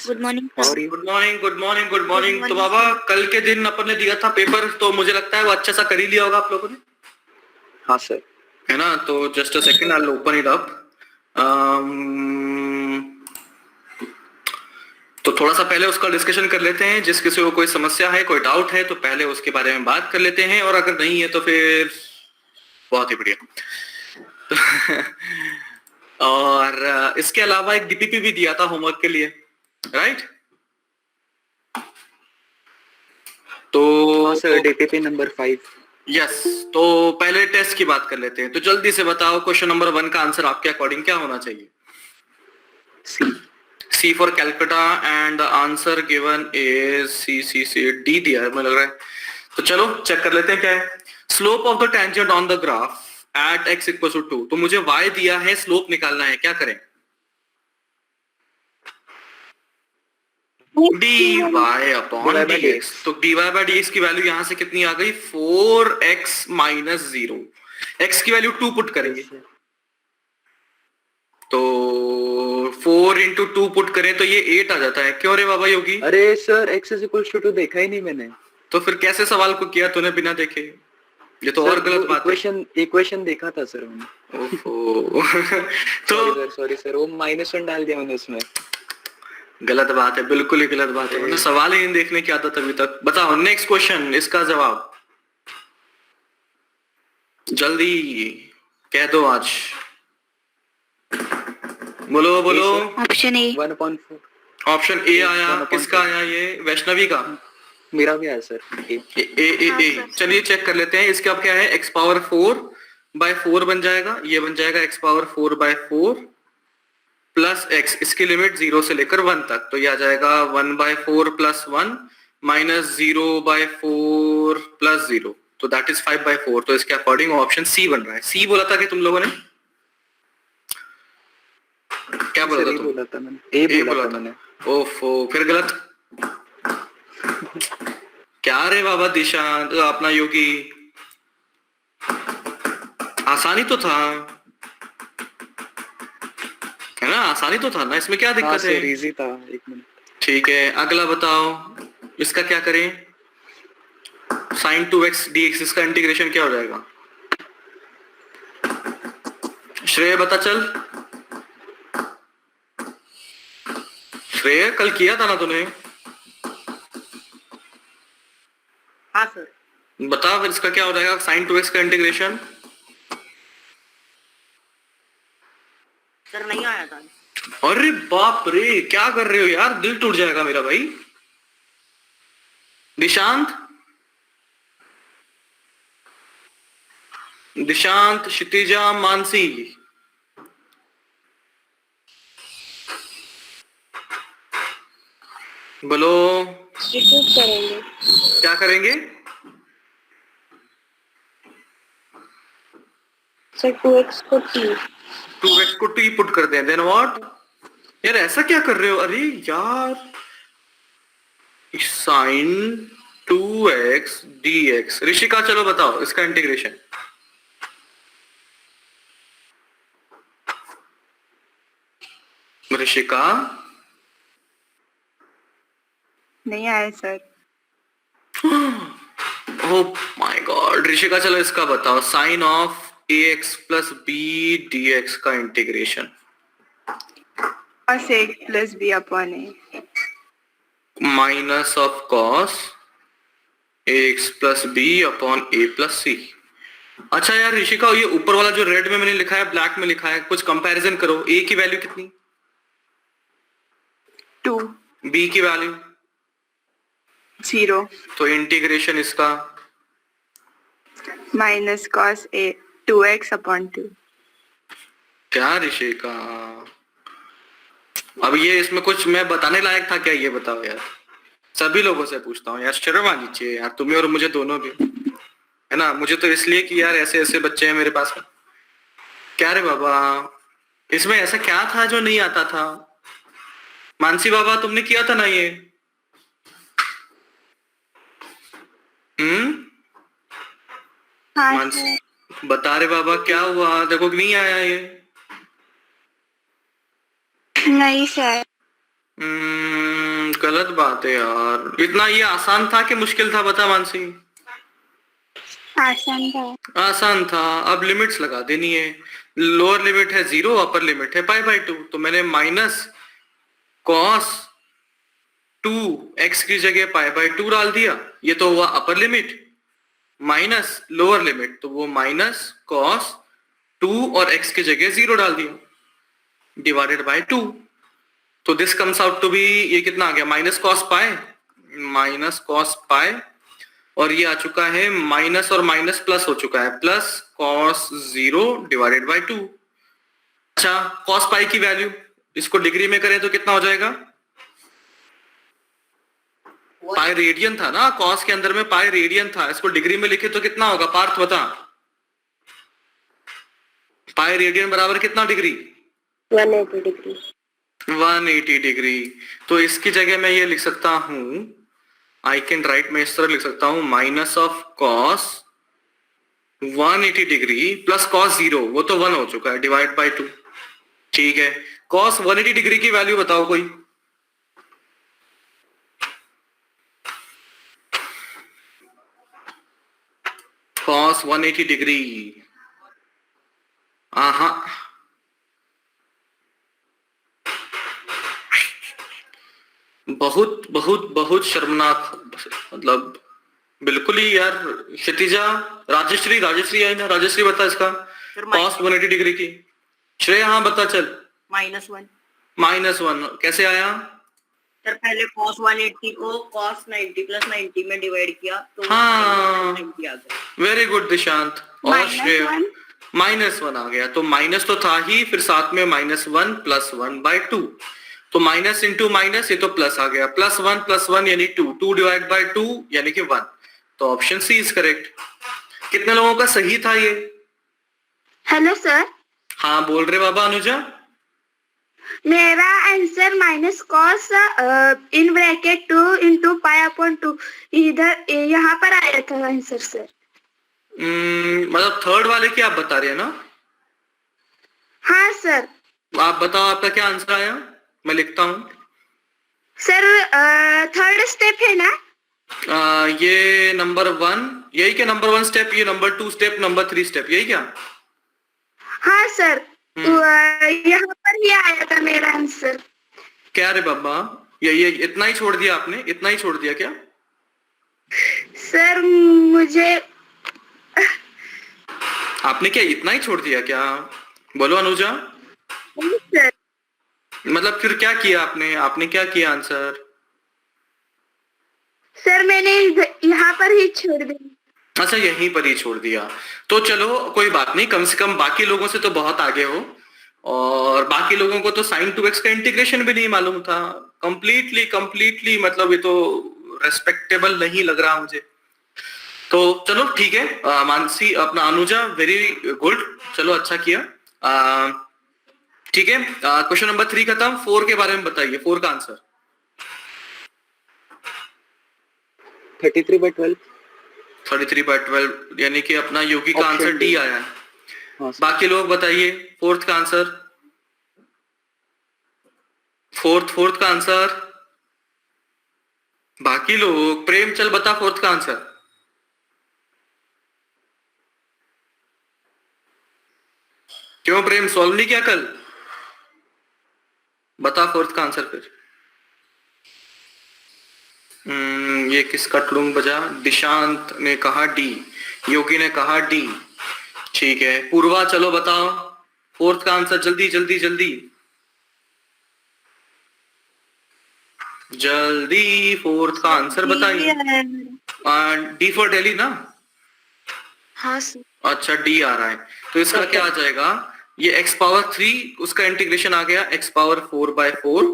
Good morning और good morning good morning good morning. तो बाबा कल के दिन अपन ने दिया था पेपर, तो मुझे लगता है वो अच्छा सा कर ही लिया होगा आप लोगों ने। हाँ सर। है ना, तो just a second, I will open it up. तो थोड़ा सा पहले उसका डिस्कशन कर लेते हैं। जिस किसी को कोई समस्या है, कोई डाउट है, तो पहले उसके बारे में बात कर लेते हैं, और अगर नहीं है तो फिर बहुत ही बढ़िया। और इसके अलावा एक डीपीपी भी दिया था होमवर्क के लिए, राइट? तो हाँ सर, डीपीपी नंबर 5। यस, तो पहले टेस्ट की बात कर लेते हैं। तो जल्दी से बताओ, क्वेश्चन नंबर 1 का आंसर आपके अकॉर्डिंग क्या होना चाहिए? C for Calcutta, and the answer given is C D दिया है मुझे लग रहा है। तो चलो चेक कर लेते हैं क्या है। Slope of the tangent on the graph at x equal to 2। तो मुझे y दिया है, स्लोप निकालना है, क्या करें? dy upon dx। तो dy बाय dx की वैल्यू यहां से कितनी आ गई? 4x minus 0। x की वैल्यू 2 पुट करेंगे, तो 4 इंटू 2 पुट करें तो ये 8 आ जाता है। क्यों रे बाबा योगी? अरे sir, x is equal to 2 देखा ही नहीं मैंने। तो फिर कैसे सवाल को किया तूने बिना देखे? ये तो सर, और गलत बात है। इक्वेशन देखा था सर मैंने। ओहो। तो सॉरी सर, वो -1 डाल दिया मैंने उसमें। गलत बात है, बिल्कुल ही गलत बात है। सवाल ही नहीं देखने की आदत अभी तक। बताओ नेक्स्ट क्वेश्चन, इसका जवाब जल्दी कह दो आज। बोलो बोलो। Option A. 1/4। ऑप्शन ए आया। किसका आया? ये वैष्णवी का। मेरा भी आया सर। ए। चलिए चेक कर लेते हैं। इसका अब क्या है? x पावर 4/4 बन जाएगा। ये बन जाएगा x पावर 4/4 प्लस x। इसकी लिमिट 0 से लेकर 1 तक, तो ये आ जाएगा 1/4 प्लस 1 माइनस 0/4 प्लस 0, तो दैट इज 5/4। तो इसके अकॉर्डिंग ऑप्शन सी बन रहा है। सी बोला था कि तुम लोगों ने क्या बोला था? बोला था मैंने, ए बोला था मैंने। ओफो, फिर गलत। क्या रे बाबा दिशा, अपना योगी, आसानी तो था, है ना? आसानी तो था ना, इसमें क्या दिक्कत है? इजी था। 1 मिनट। ठीक है, अगला बताओ। इसका क्या करें? sin 2x dx, इसका इंटीग्रेशन क्या हो जाएगा? श्रेय बता चल। श्रेय, कल किया था ना तूने? हाँ सर। बता फिर इसका क्या हो जाएगा sin 2x का इंटीग्रेशन? सर नहीं आया था। अरे बाप रे, क्या कर रहे हो यार, दिल टूट जाएगा मेरा भाई। निशांत, निशांत, क्षितिजा, मानसी, बोलो। करेंगे। क्या करेंगे? सर 2x को t। 2x को t पुट कर दें, देन व्हाट? यार ऐसा क्या कर रहे हो? अरे यार, साइन 2x dx। ऋषिका चलो बताओ इसका इंटीग्रेशन। ऋषिका नहीं आया sir. Oh my god. Rishika चलो इसका बताओ, sine of ax plus B dx का integration. cos a plus B upon A minus of cos ax plus B upon a plus C. अच्छा यार ऋषिका, ये ऊपर वाला जो रेड में मैंने लिखा है, ब्लैक में लिखा है, कुछ कंपैरिजन करो। a की वैल्यू कितनी? 2। b की वैल्यू 0। तो इंटीग्रेशन इसका minus cos a 2x upon 2। क्या ऋषिका, अब ये इसमें कुछ मैं बताने लायक था क्या? ये बताओ यार, सभी लोगों से पूछता हूँ यार, शर्म आनी चाहिए यार तुम्हें और मुझे दोनों भी, है ना? मुझे तो इसलिए कि यार ऐसे ऐसे बच्चे हैं मेरे पास में। क्या रे बाबा, इसमें ऐसा क्या था जो नहीं आता था? मानसी बाबा तुमने किया था ना ये? हाँ मानसी बता रे बाबा, क्या हुआ? देखो कि नहीं आया ये। नहीं सर। गलत बात है यार। इतना ये आसान था कि मुश्किल था, बता मानसी? आसान था। आसान था। अब लिमिट्स लगा देनी है। लोअर लिमिट है 0, अपर लिमिट है π/2। तो मैंने माइनस कॉस 2 x की जगह π/2 डाल दिया। ये तो हुआ upper limit. Minus lower limit, तो वो माइनस कॉस 2 और x की जगह 0 डाल दिया, डिवाइडेड बाय 2। तो this comes out to be, ये कितना आ गया, minus cos pi, minus cos pi, और ये आ चुका है माइनस और माइनस प्लस हो चुका है, प्लस कॉस 0 डिवाइडेड बाय 2। अच्छा, कॉस पाई की वैल्यू इसको डिग्री में करें तो कितना हो जाएगा? पाई रेडियन था ना, कॉस के अंदर में पाई रेडियन था, इसको डिग्री में लिखे तो कितना होगा पार्थ बता? पाई रेडियन बराबर कितना डिग्री? 180 डिग्री। 180 डिग्री। तो इसकी जगह मैं ये लिख सकता हूं, आई कैन राइट, मैं इस तरह लिख सकता हूं, minus of cos 180 degree plus cos 0, वो तो 1 हो चुका है, डिवाइड बाय 2। ठीक है, कॉस 180 डिग्री की वैल्यू बताओ कोई। कॉस 180 डिग्री, बहुत बहुत बहुत शर्मनाक, मतलब बिल्कुल ही यार। क्षितिजा, राजश्री, राजश्री आई ना, राजश्री बता इसका कॉस 180 डिग्री की। श्रेया हाँ बता चल। -1। -1 कैसे आया? सर पहले cos 180 को cos 90 प्लस 90 में डिवाइड किया तो हाँ, -90 आ गया। Very good Dishant. और श्रेया -1 आ गया, तो माइनस तो था ही, फिर साथ में -1 प्लस 1/2, तो माइनस इंटू माइनस, ये तो प्लस आ गया, +1 यानी 2 डिवाइड बाय 2 यानी कि 1। तो ऑप्शन सी इज करेक्ट। कितने लोगों का सही था ये? हेलो सर, हाँ बोल रहे बाबा अनुजा। मेरा answer minus cos in bracket 2 into π/2 इधर यहाँ पर आया था आंसर सर। मतलब थर्ड वाले की आप बता रहे हैं ना? हाँ सर। आप बताओ आपका क्या आंसर आया, मैं लिखता हूँ। सर थर्ड स्टेप है ना? ये नंबर 1 यही क्या, नंबर 1 स्टेप, ये नंबर 2 स्टेप, नंबर 3 स्टेप, यही क्या? हाँ सर, यहाँ पर ही आया था मेरा आंसर। क्या रे बाबा, ये इतना ही छोड़ दिया आपने? इतना ही छोड़ दिया क्या सर? मुझे आपने क्या इतना ही छोड़ दिया क्या? बोलो अनुजा। सर मतलब फिर क्या किया आपने? आपने क्या किया आंसर? सर मैंने यहाँ पर ही छोड़ दिया। अच्छा, यहीं पर ही छोड़ दिया। तो चलो कोई बात नहीं, कम से कम बाकी लोगों से तो बहुत आगे हो, और बाकी लोगों को तो sin 2x का इंटीग्रेशन भी नहीं मालूम था। कंप्लीटली मतलब ये तो रेस्पेक्टेबल नहीं लग रहा मुझे। तो चलो ठीक है, मानसी अपना अनुजा वेरी गुड, चलो अच्छा किया। ठीक है, क्वेश्चन नंबर 3 खत्म। 4 के बारे में बताइए, 4 का आंसर। 33/12। 33/12 यानी कि अपना योगी का आंसर डी आया है। हाँ, बाकी लोग बताइए फोर्थ का आंसर। फोर्थ का आंसर बाकी लोग। प्रेम चल बता फोर्थ का आंसर। क्यों प्रेम, सॉल्व नहीं किया कल? बता फोर्थ का आंसर फिर। ये किसका टुडुंग बजा? दिशांत ने कहा डी, योगी ने कहा डी। ठीक है, पूर्वा चलो बताओ फोर्थ का आंसर, जल्दी जल्दी जल्दी जल्दी फोर्थ का आंसर बताइए। डी फॉर दिल्ली ना? हाँ सर। अच्छा, डी आ रहा है, तो इसका क्या आ जाएगा? ये x⁻3 उसका इंटीग्रेशन आ गया x⁻4/4।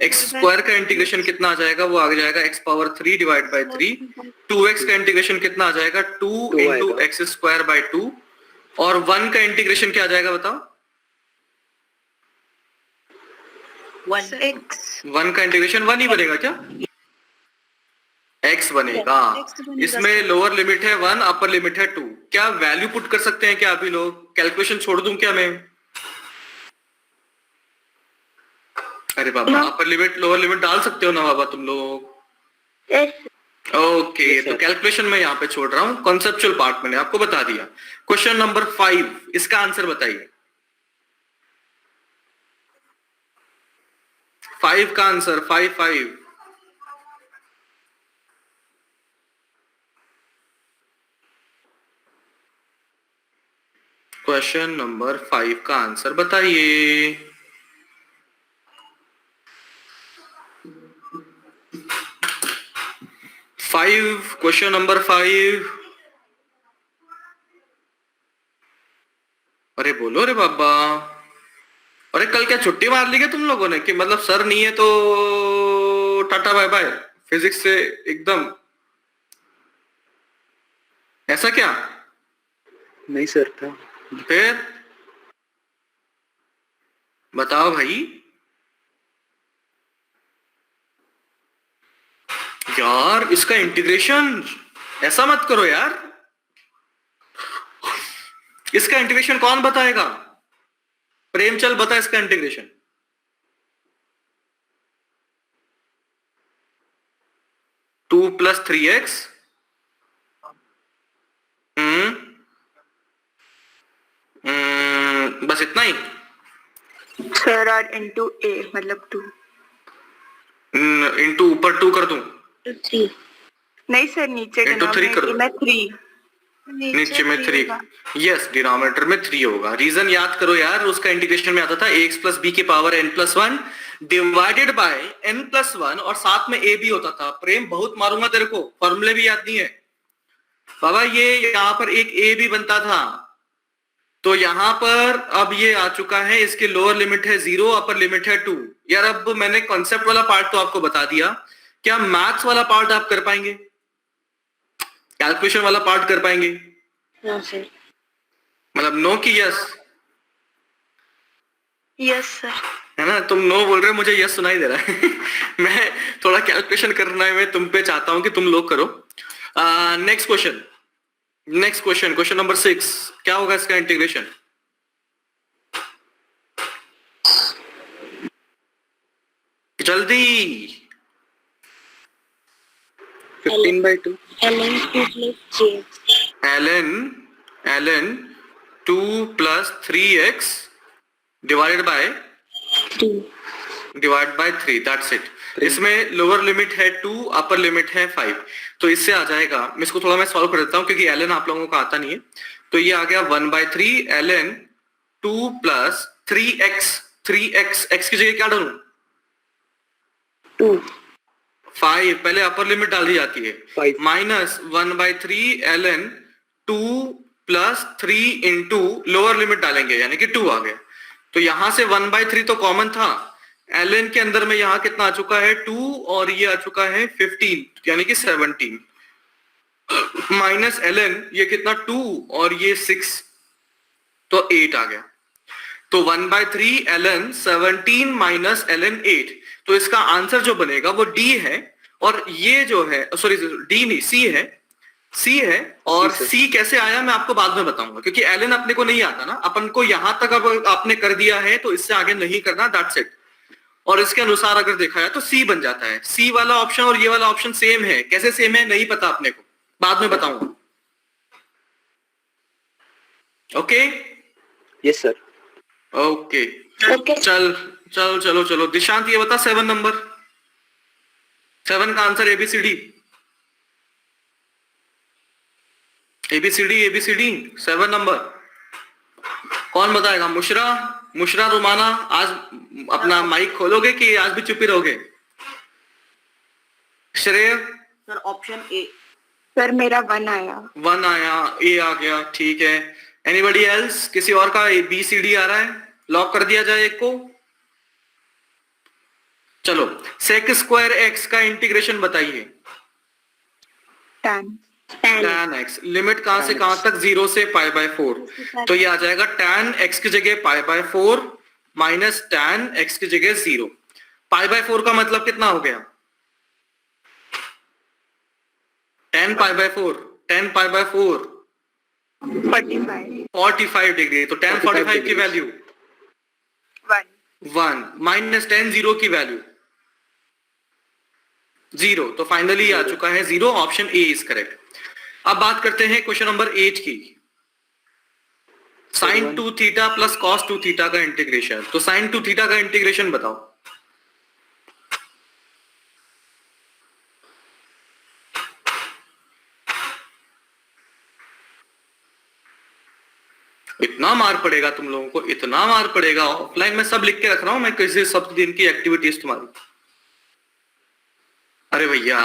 x² का इंटीग्रेशन कितना आ जाएगा? वो आ जाएगा x⁻3 डिवाइड बाय 3। 2x का इंटीग्रेशन कितना आ जाएगा? 2 इंटू x²/2। और 1 का इंटीग्रेशन क्या आ जाएगा बताओ? 1 का इंटीग्रेशन 1 ही बनेगा क्या? x बनेगा। इसमें लोअर लिमिट है 1, अपर लिमिट है 2। क्या वैल्यू पुट कर सकते हैं क्या अभी लोग? कैलकुलेशन छोड़ दूं क्या मैं? अरे बाबा, अपर लिमिट लोअर लिमिट डाल सकते हो ना बाबा तुम लोग। यस ओके, Yes, तो sir. कैलकुलेशन में यहाँ पे छोड़ रहा हूँ, कॉन्सेप्चुअल पार्ट मैंने आपको बता दिया। क्वेश्चन नंबर 5, इसका आंसर बताइए। 5 का आंसर 5। क्वेश्चन नंबर 5 का आंसर बताइए। Question number 5। अरे बोलो रे बाबा। अरे कल क्या छुट्टी मार ली क्या तुम लोगों ने, कि मतलब सर नहीं है तो टाटा बाय बाय फिजिक्स से एकदम, ऐसा क्या? नहीं सर था। फिर बताओ भाई। यार इसका इंटीग्रेशन ऐसा मत करो यार, इसका इंटीग्रेशन कौन बताएगा? प्रेमचल बता इसका इंटीग्रेशन। 2 + 3x। बस इतना ही। सर और into a मतलब 2। इंटू ऊपर 2 कर दूं? 3 नहीं सर, नीचे के Into नाम 3 करो। में 3। नीचे में 3। यस, डिनोमिनेटर में 3 होगा। रीजन याद करो यार, उसका इंटीग्रेशन में आता था ax + b की power n+1 divided by n+1 और साथ में a भी होता था। प्रेम बहुत मारूंगा तेरे को, फॉर्मूले भी याद नहीं है बाबा। ये यहाँ पर एक a भी बनता था, तो यहां पर अब ये आ चुका है, इसकी लोअर लिमिट है 0, अपर लिमिट है 2। यार अब मैंने कॉन्सेप्ट वाला पार्ट तो आपको बता दिया, क्या मैथ्स वाला पार्ट आप कर पाएंगे? कैलकुलेशन वाला पार्ट कर पाएंगे? No sir. मतलब नो की यस? Yes sir. है ना, तुम नो बोल रहे हो, मुझे यस सुनाई दे रहा है। मैं थोड़ा कैलकुलेशन करना है, मैं तुम पे चाहता हूं कि तुम लोग करो। नेक्स्ट क्वेश्चन, क्वेश्चन नंबर 6, क्या होगा इसका इंटीग्रेशन? जल्दी। 15/2। ln 2 + j ln 2 + 3x divide by 3, that's it. इसमें लोअर लिमिट है 2, अपर लिमिट है 5, तो इससे आ जाएगा, इसको थोड़ा मैं सॉल्व कर देता हूं क्योंकि ln आप लोगों को आता नहीं है। तो ये आ गया 1/3 ln 2 + 3x x की जगह क्या डालूं? 2 5, पहले अपर लिमिट डाल दी जाती है। 5 minus 1/3 ln 2 + 3 into lower limit डालेंगे, यानी कि 2 आ गया। तो यहां से 1/3 तो कॉमन था, ln के अंदर में यहां कितना आ चुका है 2, और ये आ चुका है 15, यानी कि 17, माइनस ln ये कितना 2 और ये 6, तो 8 आ गया। तो 1/3 ln 17 माइनस ln 8, तो इसका आंसर जो बनेगा वो D है, और ये जो है सॉरी D नहीं C है। और C, C कैसे आया मैं आपको बाद में बताऊंगा, क्योंकि ln अपने को नहीं आता ना, अपन को यहां तक अब आपने कर दिया है तो इससे आगे नहीं करना, दैट्स इट। और इसके अनुसार अगर देखा जाए तो C बन जाता है। C वाला ऑप्शन और ये वाला ऑप्शन सेम है, कैसे सेम है नहीं पता अपने को, बाद में बताऊंगा। Okay yes sir. Okay okay चलो दिशांत ये बता 7 नंबर, 7 का आंसर ABCD 7 नंबर कौन बताएगा? मुशरा रुमाना, आज अपना माइक खोलोगे कि आज भी चुप ही रहोगे? श्रेय? Sir option A. सर मेरा 1 आया। 1 आया, ए आ गया, ठीक है। Anybody else? किसी और का ABCD आ रहा है? लॉक कर दिया जाए एक को। चलो, sec² x का इंटीग्रेशन बताइए। tan tan x, लिमिट कहां से कहां तक? 0 से π/4, तो ये आ जाएगा tan x की जगह π/4 माइनस tan x की जगह 0। π/4 का मतलब कितना हो गया? 10 π/4 45 45 डिग्री, तो tan 45 की वैल्यू 1 1 माइनस 10 जीरो की वैल्यू 0, तो फाइनली आ चुका है 0, ऑप्शन ए इज करेक्ट। अब बात करते हैं क्वेश्चन नंबर 8 की। Sine 2 theta plus cos 2 theta का इंटीग्रेशन। तो साइन 2 थीटा का इंटीग्रेशन बताओ। इतना मार पड़ेगा तुम लोगों को, इतना मार पड़ेगा। ऑफलाइन में सब लिख के रख रहा हूं मैं, किसी सब दिन की एक्टिविटीज तुम्हारी। अरे भैया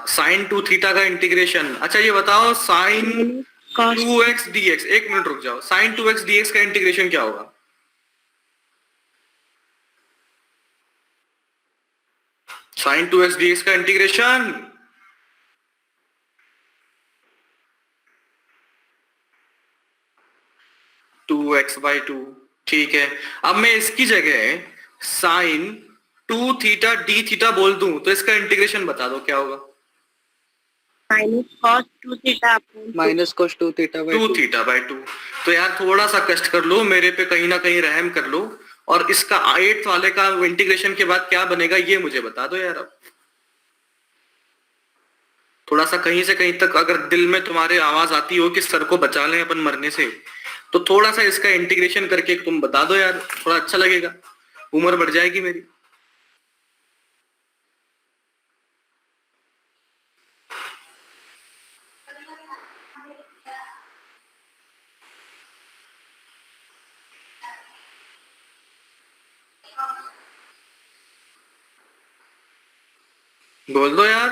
साइन 2 थीटा का इंटीग्रेशन। अच्छा ये बताओ साइन 2x dx, एक मिनट रुक जाओ, साइन 2x dx का इंटीग्रेशन क्या होगा? साइन 2x dx का इंटीग्रेशन 2x/2। ठीक है, अब मैं इसकी जगह साइन 2 थीटा डी थीटा बोल दूं तो इसका इंटीग्रेशन बता दो क्या होगा? Minus cos 2 theta upon minus cos 2 theta by 2 थीटा/2। तो यार थोड़ा सा कष्ट कर लो, मेरे पे कहीं ना कहीं रहम कर लो, और इसका 8th वाले का इंटीग्रेशन के बाद क्या बनेगा ये मुझे बता दो यार। अब थोड़ा सा कहीं से कहीं तक अगर दिल में तुम्हारे आवाज आती हो कि सर को बचा लें अपन मरने से, तो थोड़ा सा इसका इंटीग्रेशन करके तुम बता दो यार, थोड़ा अच्छा लगेगा, उम्र बढ़ जाएगी मेरी। बोल दो यार,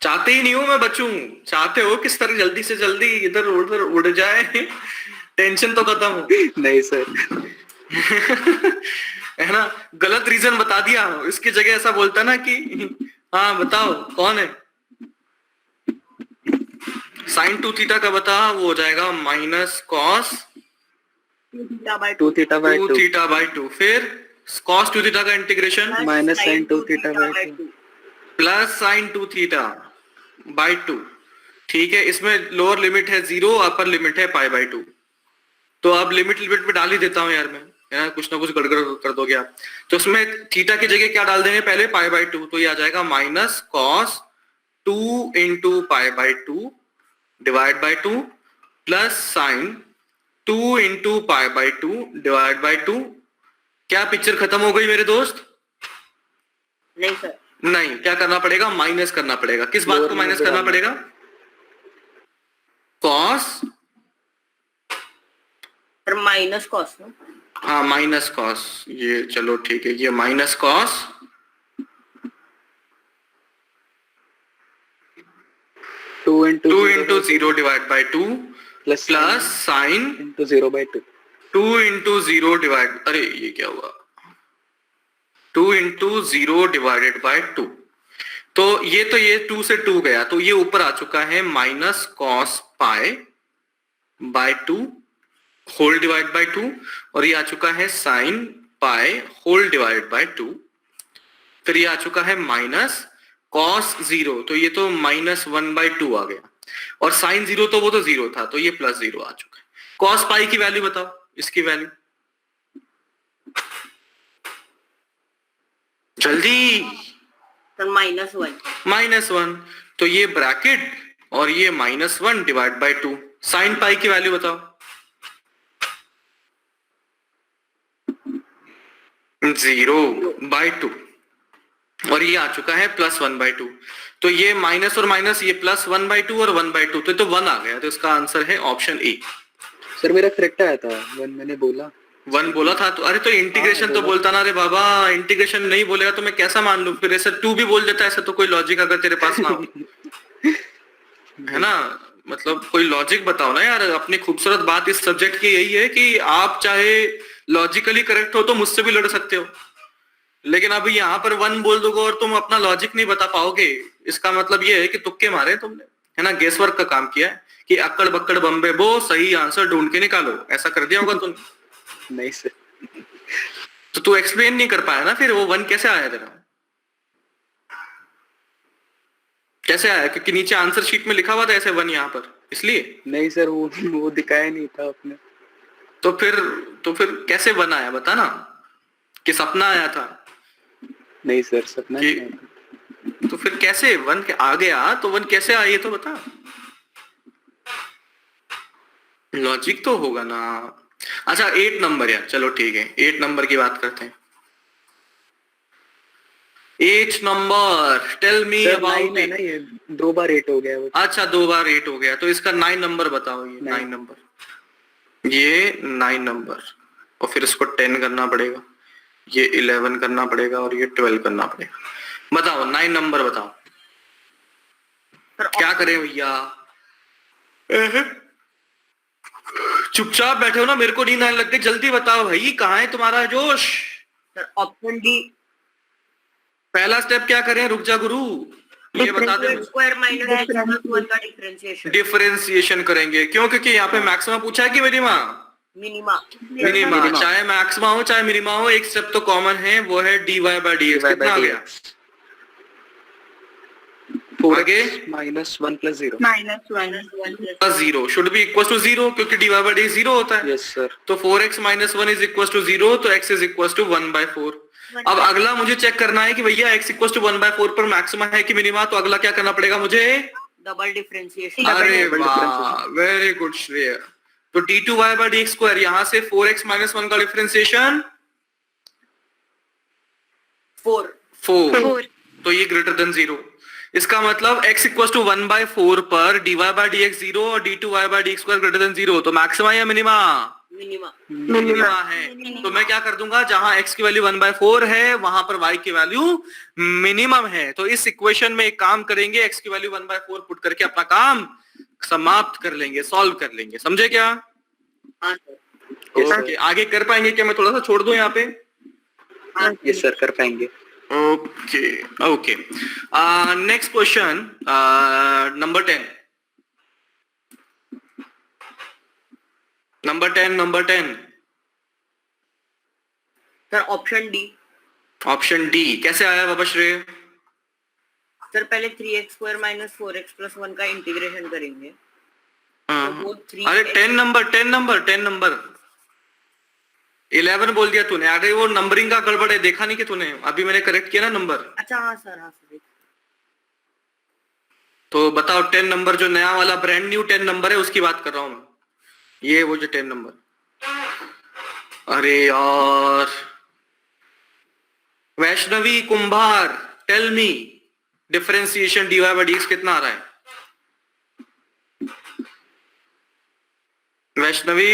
चाहते ही नहीं हो मैं बचूं, चाहते हो कि सर जल्दी से जल्दी इधर उधर उड़ जाए, टेंशन तो खत्म हो। नहीं सर। है ना, गलत रीजन बता दिया, इसकी जगह ऐसा बोलता ना कि हाँ बताओ कौन है। साइन 2 थीटा का बता, वो हो जाएगा minus cos 2 theta by 2 theta by 2 2 थीटा/2। फिर कॉस 2 थीटा का integration minus sine 2 theta by 2 plus sine 2 थीटा/2। ठीक है, इसमें लोअर लिमिट है 0, अपर लिमिट है π/2। तो अब लिमिट लिमिट पे डाल ही देता हूं यार मैं, है ना, कुछ ना कुछ गड़बड़ कर दोगे आप। तो उसमें थीटा की जगह क्या डाल देंगे पहले, π/2, तो ये आ जाएगा minus cos 2 into π/2 divide by 2 plus sine 2 into π/2 divide by 2। क्या पिक्चर खत्म हो गई मेरे दोस्त? नहीं सर, नहीं, क्या करना पड़ेगा, माइनस करना पड़ेगा। किस बात को माइनस करना पड़ेगा? कॉस, सर माइनस कॉस ना। हाँ माइनस कॉस, ये चलो ठीक है, ये minus cos 2 2 into 0 divide by 2 plus plus sine into 0/2 2 into 0 divide, अरे ये क्या हुआ, 2 इंटू 0 डिवाइडेड बाय 2। तो ये 2 से 2 गया, तो ये ऊपर आ चुका है minus cos π/2 whole divide by 2, और ये आ चुका है sine pi whole divide by 2। फिर ये आ चुका है माइनस कॉस 0, तो ये तो -1/2 आ गया, और साइन 0 तो वो तो 0 था, तो ये +0 आ चुका है। कॉस पाई की वैल्यू बताओ, इसकी वैल्यू जल्दी। सर -1 -1, तो ये ब्रैकेट और ये -1 डिवाइड बाय 2। साइन पाई की वैल्यू बताओ। 0/2, और ये आ चुका है +1/2। तो ये माइनस और माइनस, ये +1/2 और 1/2, तो 1 आ गया, तो इसका आंसर है ऑप्शन ए। सर मेरा करेक्ट आया था 1, मैंने बोला 1 बोला था तो, अरे तो इंटीग्रेशन तो बोलता ना रे बाबा, इंटीग्रेशन नहीं बोलेगा तो मैं कैसा मान लूं? फिर ऐसा 2 भी बोल देता है, ऐसा तो कोई लॉजिक अगर तेरे पास ना हो, है ना, मतलब कोई लॉजिक बताओ ना यार। अपनी खूबसूरत बात इस सब्जेक्ट की यही है कि आप चाहे लॉजिकली करेक्ट हो तो मुझसे भी लड़ सकते हो, लेकिन अभी यहाँ पर 1 बोल दोगे और तुम अपना लॉजिक नहीं बता पाओगे, इसका मतलब ये है कि तुक्के मारे तुमने, है ना, गेस वर्क का काम किया है कि अक्कड़ बक्कड़ बम्बे बो, सही आंसर ढूंढ के निकालो, ऐसा कर दिया होगा तुमने। नहीं सर। तो तू एक्सप्लेन नहीं कर पाया ना, फिर वो 1 कैसे आया तेरा, कैसे आया? क्योंकि नीचे आंसर शीट में लिखा हुआ था ऐसे 1 यहाँ पर, इसलिए। नहीं सर, वो दिखाया नहीं था आपने। तो फिर कैसे 1 आया बता ना, कि सपना आया था? नहीं सर, सपना कि- नहीं आया। तो फिर कैसे 1 के आ गया? तो 1 कैसे आया ये तो बता। लॉजिक तो होगा ना। अच्छा 8 नंबर यार, चलो ठीक है 8 नंबर की बात करते हैं। 8 नंबर, टेल मी सर अबाउट 9 है ना, ये 2 बार 8 हो गया वो। अच्छा 2 बार 8 हो गया, तो इसका 9 नंबर बताओ। ये 9 नंबर, ये 9 नंबर, और फिर इसको 10 करना पड़ेगा, ये 11 करना पड़ेगा, और ये 12 करना पड़ेगा। बताओ 9 नंबर बताओ। सर क्या करें भैया? चुपचाप बैठे हो ना, मेरे को नींद आने लग गई। जल्दी बताओ भाई, कहाँ है तुम्हारा जोश? सर ऑप्शन डी, पहला स्टेप क्या करें? रुक जा गुरु, ये बता दे। X square minus X plus 1 का डिफरेंशिएशन। डिफरेंशिएशन करेंगे, क्यों? क्योंकि यहाँ पे मैक्सिमम पूछा है कि मिनिमा? मिनिमा। मिनिमा, चाहे मैक्सिमा हो चाहे मिनिमा हो, एक स्टेप तो कॉमन है, वो है dy by dx। कितना आ गया? 4x minus 1 plus 0। Plus 0 should be equal to 0, क्योंकि dy by dx 0 होता है। Yes sir. तो 4x minus 1 is equal to 0, तो x is equal to 1 by 4। अब अगला मुझे चेक करना है कि भैया x equal to 1 by 4 पर मैक्सिमा है कि मिनिमा, तो अगला क्या करना पड़ेगा मुझे? Double differentiation. अरे वाह, वेरी गुड श्रेय। तो d2y by dx स्क्वायर, यहाँ से 4x minus 1 का डिफरेंशिएशन 4, तो ये ग्रेटर देन 0। इसका मतलब x इक्वल टू 1 by 4 पर dy by dx 0 और d2y by dx square greater than 0, तो मैक्सिमा या मिनिमा? मिनिमा है। तो मैं क्या कर दूंगा, जहां x की वैल्यू 1 by 4 है वहां पर y की वैल्यू मिनिमम है। तो इस इक्वेशन में एक काम करेंगे, x की वैल्यू 1 by 4 पुट करके अपना काम समाप्त कर लेंगे, सॉल्व कर लेंगे। समझे क्या? ओके, आगे कर पाएंगे क्या? मैं थोड़ा सा छोड़ दूं यहाँ पे? यस सर, कर पाएंगे। Okay okay, next question, number 10। Number 10 sir option D. Option D कैसे आया बाबा श्रेय? सर पहले 3x square minus 4x plus 1 का इंटीग्रेशन करेंगे। वो 3x अरे 10 नंबर 11 बोल दिया तूने। अरे वो नंबरिंग का गड़बड़ है, देखा नहीं कि तूने? अभी मैंने करेक्ट किया ना नंबर। अच्छा हाँ सर। तो बताओ 10 नंबर, जो नया वाला ब्रांड न्यू 10 नंबर है उसकी बात कर रहा हूं मैं। ये वो जो 10 नंबर, अरे यार Vaishnavi Kumbhar, tell me differentiation dy by dx कितना आ रहा है? वैष्णवी,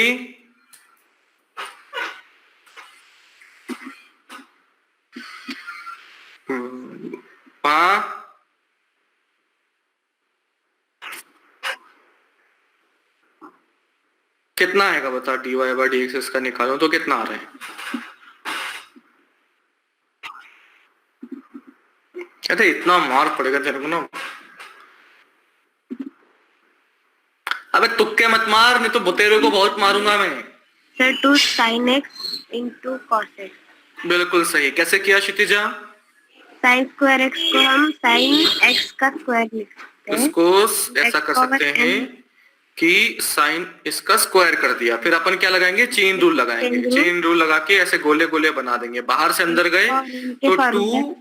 हाँ कितना आएगा बता? dy by dx इसका निकालो तो कितना आ रहा है? कहते इतना मार पड़ेगा तेरे को ना। अबे तुक्के मत मार, नहीं तो तेरे को बहुत मारूंगा मैं। Sir 2 sin x into cos x। बिल्कुल सही। कैसे किया क्षितिजा? sin स्क्वायर x को हम sin x का स्क्वायर लिख सकते हैं। इसको ऐसा कर सकते हैं कि साइन इसका स्क्वायर कर दिया, फिर अपन क्या लगाएंगे? चेन रूल लगाएंगे। चेन रूल लगा के ऐसे गोले गोले बना देंगे, बाहर से अंदर गए तो 2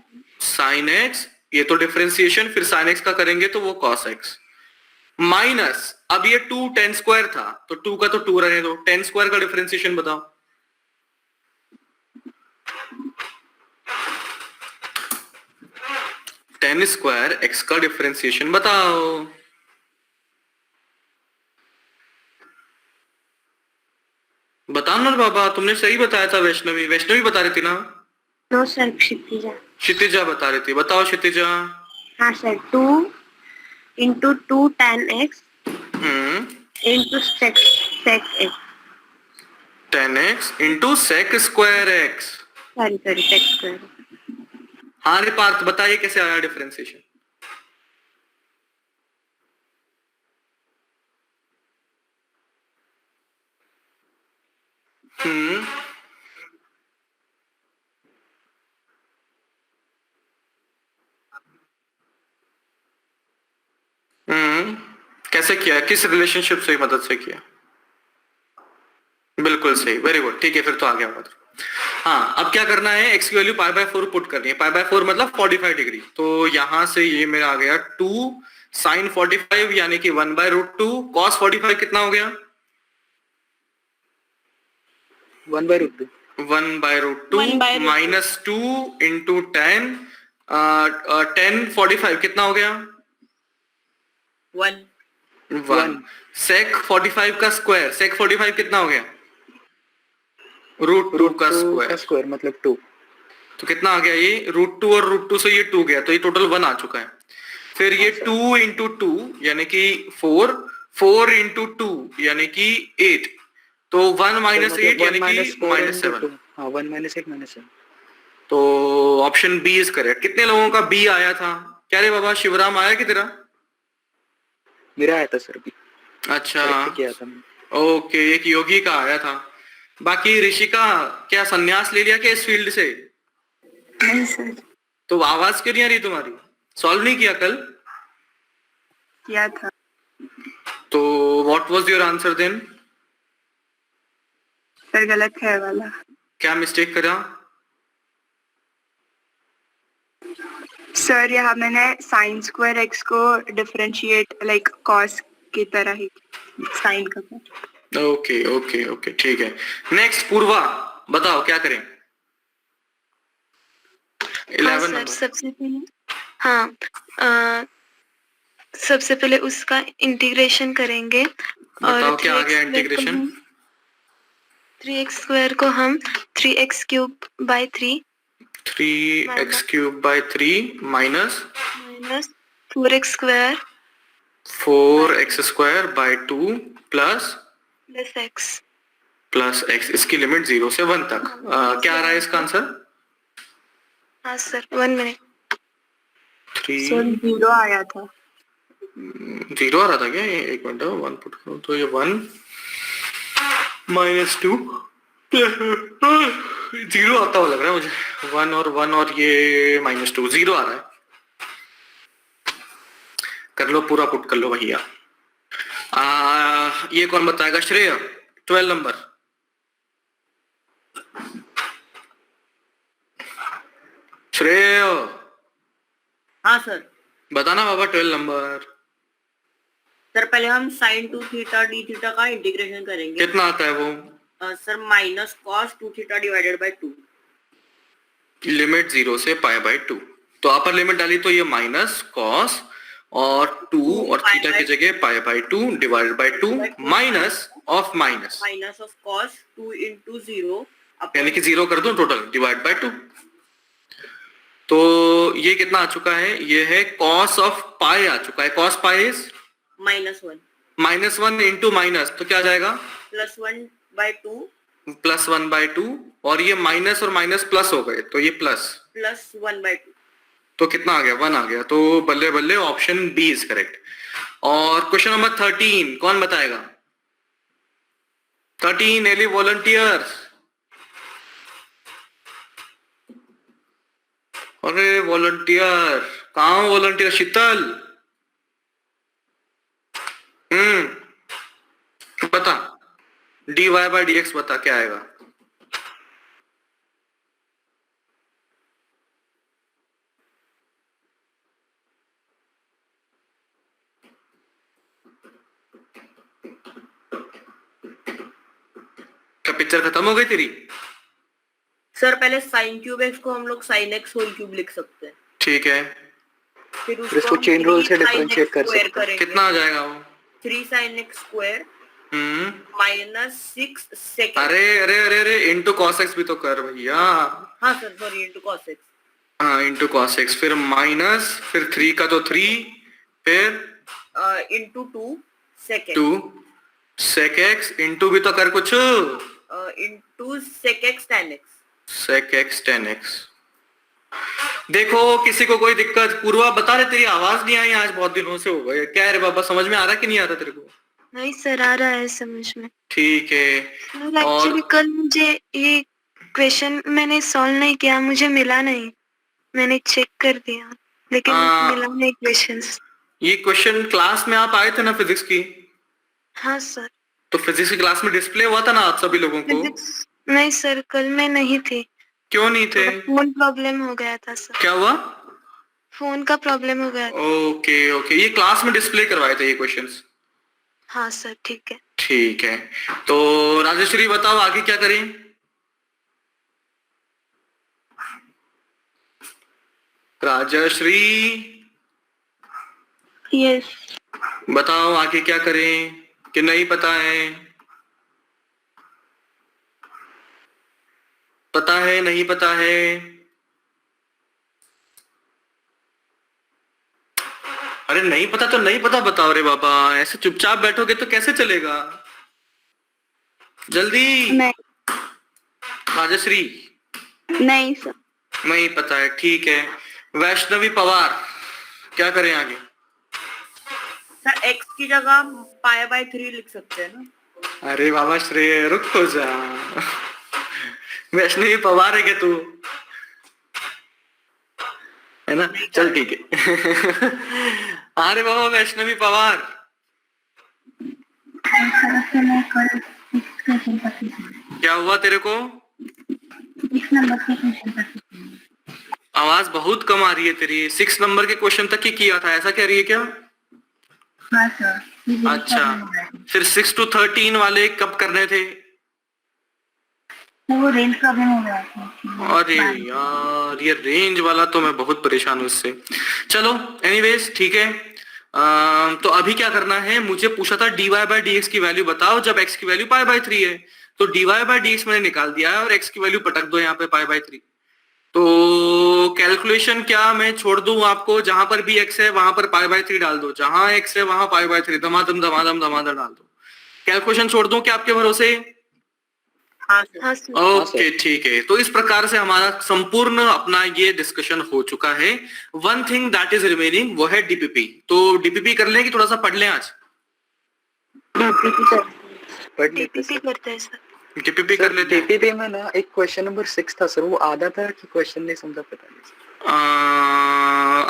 sin x, ये तो डिफरेंशिएशन, फिर sin x का करेंगे तो वो cos x माइनस, अब ये 2 10 स्क्वायर था तो 2 का तो 2 रहने दो, 10 स्क्वायर का डिफरेंशिएशन बताओ। टेन स्क्वायर x का डिफरेंशिएशन बताओ। बताओ ना बाबा, तुमने सही बताया था। वैष्णवी बता रही थी ना? No sir, Kshitija. क्षितिजा बता रही थी। बताओ क्षितिजा। हाँ sir, 2 into 2 tan x into sec x। 10x into sec square x। Sorry sec square. हाँ रे पार्थ, बताइए कैसे आया डिफरेंशिएशन? कैसे किया? किस रिलेशनशिप से मदद से किया? बिल्कुल सही, वेरी गुड। ठीक है, फिर तो आ गया। हाँ, अब क्या करना है, x की वैल्यू पाई बाय 4 पुट करनी है। पाई बाय 4 मतलब 45 डिग्री। तो यहां से ये मेरा आ गया 2 साइन 45 यानी कि 1/√2 cos 45 कितना हो गया? 1/√2 1/√2 माइनस 2 इंटू 10 10 45 कितना हो गया? 1 1 sec 45 का स्क्वायर, sec 45 कितना हो गया? √2 का स्क्वायर, स्क्वायर मतलब 2। तो कितना आ गया ये? √2 और √2 से ये 2 गया, तो ये टोटल 1 आ चुका है। फिर ये 2 इंटू 2 यानी कि 4, 4 इंटू 2 यानी कि 8, तो 1 माइनस 8 यानी कि -7। हाँ 1 -8 -7। तो ऑप्शन बी इज करेक्ट। कितने लोगों का बी आया था? क्या रे बाबा, शिवराम आया कि तेरा? मेरा आया था सर भी, अच्छा, correct किया था मैंने। ओके, एक योगी का आया था। बाकी ऋषिका क्या संन्यास ले लिया क्या इस फील्ड से? नहीं सर, तो आवाज क्यों नहीं आ रही तुम्हारी? सॉल्व नहीं किया कल? किया था। तो what was your answer then? Sir गलत है वाला। क्या मिस्टेक करा? सर यहाँ मैंने साइन स्क्वायर एक्स को डिफरेंशिएट लाइक कॉस की तरह ही साइन का। ओके ओके ओके, ठीक है। नेक्स्ट पूर्वा, बताओ क्या करें? 11 सर, नंबर। सबसे पहले उसका इंटीग्रेशन करेंगे। बताओ क्या आ गया इंटीग्रेशन? 3x² को हम 3x³/3 3x³/3 minus minus 4x² 4x²/2 plus x। इसकी लिमिट 0 से 1 तक। क्या आ रहा है इसका आंसर? हाँ सर, 1 मिनट। 3 सर 0 आया था। 0 आ रहा था क्या? ये 1 मिनट, 1 पुट करो तो ये 1 -2 0 आता हुआ लग रहा है मुझे। 1 और ये -2, 0 आ रहा है। कर लो, पूरा पुट कर लो भैया। ये कौन बताएगा? श्रेय, 12 नंबर। श्रेय, हाँ सर। बताना बाबा 12 नंबर। सर पहले हम साइन 2 थीटा डी थीटा का इंटीग्रेशन करेंगे। कितना आता है वो? Sir minus cos 2 theta divided by 2। Limit 0 से π/2। तो अपर लिमिट डाली तो ये माइनस कॉस और 2 और थीटा की जगह π/2 divided by 2 minus of cos 2 into 0 यानी कि 0 कर दो टोटल डिवाइड बाय 2। तो ये कितना आ चुका है? ये है कॉस ऑफ पाई आ चुका है। Cos pi is -1 -1 into minus, तो क्या आ जाएगा? +1/2 +1/2 और ये माइनस और माइनस प्लस हो गए, तो ये +1/2। तो कितना आ गया? 1 आ गया। तो बल्ले बल्ले ऑप्शन बी इज करेक्ट। और क्वेश्चन नंबर 13 कौन बताएगा? 13 एली वॉलंटियर्स। अरे वॉलंटियर कहाँ हो? वॉलंटियर शीतल, बता dy/dx बता क्या आएगा? क्या पिक्चर खत्म हो गई तेरी? सर पहले साइन क्यूब एक्स को हम लोग साइन एक्स होल क्यूब लिख सकते हैं। ठीक है, फिर इसको चेन रूल से डिफरेंशिएट कर सकते हैं। कितना आ जाएगा वो? 3 sin x स्क्वायर -6 sec। अरे अरे अरे अरे इंटू cos x भी तो कर भैया। हाँ sir sorry, into cos x। हाँ इंटू cos x, फिर माइनस, फिर 3 का तो 3, फिर into 2 sec x। 2 sec x into भी तो कर कुछ, into sec x tan x। sec x tan x। देखो किसी को कोई दिक्कत? पूर्वा बता रहे तेरी आवाज नहीं आई आज, बहुत दिनों से हो गए। क्या है रे बाबा, समझ में आ रहा कि नहीं आ रहा तेरे को? नहीं सर, आ रहा है समझ में। ठीक है। एक्चुअली कल मुझे ये क्वेश्चन मैंने सॉल्व नहीं किया, मुझे मिला नहीं। मैंने चेक कर दिया लेकिन मिला नहीं क्वेश्चंस। ये क्वेश्चन क्लास में आप आए थे ना फिजिक्स की? हाँ सर। तो फिजिक्स की क्लास में डिस्प्ले हुआ था ना आप सभी लोगों को? नहीं सर, कल मैं नहीं थी। क्यों नहीं थे? फोन प्रॉब्लम हो गया था सर, क्या हुआ? फोन का प्रॉब्लम हो गया था। ओके ओके, ये क्लास में डिस्प्ले करवाए थे ये क्वेश्चंस? हाँ सर ठीक है। ठीक है, तो राजेश्वरी बताओ आगे क्या करें? राजश्री यस बताओ आगे क्या करें कि नहीं पता है? पता है नहीं पता है? अरे नहीं पता तो नहीं पता बताओ रे बाबा, ऐसे चुपचाप बैठोगे तो कैसे चलेगा? जल्दी। नहीं राजश्री नहीं सर। नहीं पता है, ठीक है। वैष्णवी पवार क्या करें आगे? सर x की जगह π/3 लिख सकते हैं ना? अरे बाबा श्रेय रुक तो जा। वैष्णवी पवार है क्या तू? है ना, चल ठीक है। अरे बाबा वैष्णवी पवार, क्या हुआ तेरे को? आवाज बहुत कम आ रही है तेरी। 6 नंबर के क्वेश्चन तक ही किया था, ऐसा कह रही है क्या? हाँ सर। अच्छा, फिर 6 to 13 वाले कब करने थे? वो रेंज प्रॉब्लम हो गया था। अरे यार ये रेंज वाला तो मैं बहुत परेशान हूँ इससे। चलो एनीवेज ठीक है। तो अभी क्या करना है, मुझे पूछा था dy/dx की वैल्यू बताओ जब x की वैल्यू π/3 है। तो dy/dx मैंने निकाल दिया है और x की वैल्यू पटक दो यहाँ पे π/3। तो कैलकुलेशन क्या मैं छोड़ दूं आपको, जहां पर भी x है वहां पर π/3 डाल दो, जहां x है वहां π/3, धमाधम धमाधम धमाधम डाल दो। कैलकुलेशन छोड़ दूं क्या आपके भरोसे? हाँ सर। हाँ सर। ओके ठीक है, तो इस प्रकार से हमारा संपूर्ण अपना ये डिस्कशन हो चुका है। One thing that is remaining वो है डीपीपी। तो डीपीपी कर लें कि थोड़ा सा पढ़ लें आज? पढ़ लेते डीपीपी सर। करते हैं सर। डीपीपी कर लेते हैं। डीपीपी में ना एक क्वेश्चन नंबर 6 था सर, वो आधा था कि क्वेश्चन नहीं समझा, पता नहीं सर।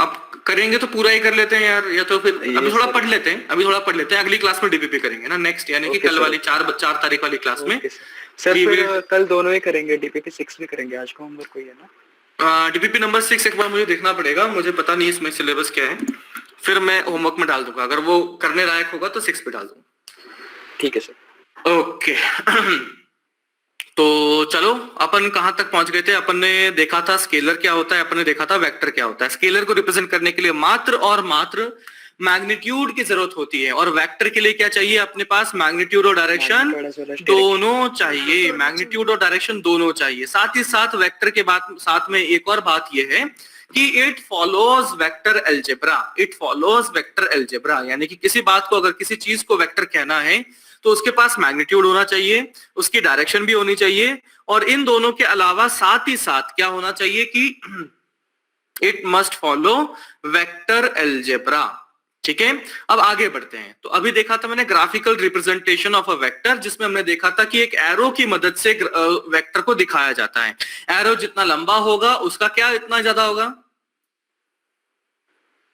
अब करेंगे तो पूरा ही कर लेते हैं यार, या तो फिर अभी थोड़ा सर। पढ़ लेते हैं, अभी थोड़ा पढ़ लेते हैं, अगली क्लास में डीपीपी करेंगे ना, नेक्स्ट यानी कि ओके कल सर। वाली 4 तारीख वाली क्लास में। ओके सर We फिर will- कल दोनों ही करेंगे, डीपीपी 6 भी करेंगे। आज का होमवर्क कोई है ना? डीपीपी नंबर 6 एक बार मुझे देखना पड़ेगा, मुझे पता नहीं इसमें सिलेबस क्या है, फिर मैं होमवर्क में डाल दूंगा, अगर वो करने लायक होगा तो 6 पे डाल दूंगा। ठीक है सर। ओके। तो चलो अपन कहां तक पहुंच गए थे? अपन ने देखा था स्केलर क्या होता है, अपन ने देखा था वेक्टर क्या होता है। स्केलर को रिप्रेजेंट करने के लिए मात्र और मात्र मैग्नीट्यूड की जरूरत होती है, और वेक्टर के लिए क्या चाहिए अपने पास? मैग्नीट्यूड और डायरेक्शन दोनों चाहिए। मैग्नीट्यूड और डायरेक्शन दोनों चाहिए। साथ ही साथ वेक्टर के बाद साथ में एक और बात यह है कि it follows vector algebra. It follows vector algebra, यानी कि किसी बात को, अगर किसी चीज को वेक्टर कहना है तो उसके पास मैग्नीट्यूड होना चाहिए, उसकी डायरेक्शन भी होनी चाहिए, और इन दोनों के अलावा साथ ही साथ क्या होना चाहिए कि it must follow vector algebra. ठीक है, अब आगे बढ़ते हैं। तो अभी देखा था मैंने graphical representation of a vector, जिसमें हमने देखा था कि एक एरो की मदद से वेक्टर को दिखाया जाता है। एरो जितना लंबा होगा उसका क्या इतना ज्यादा होगा?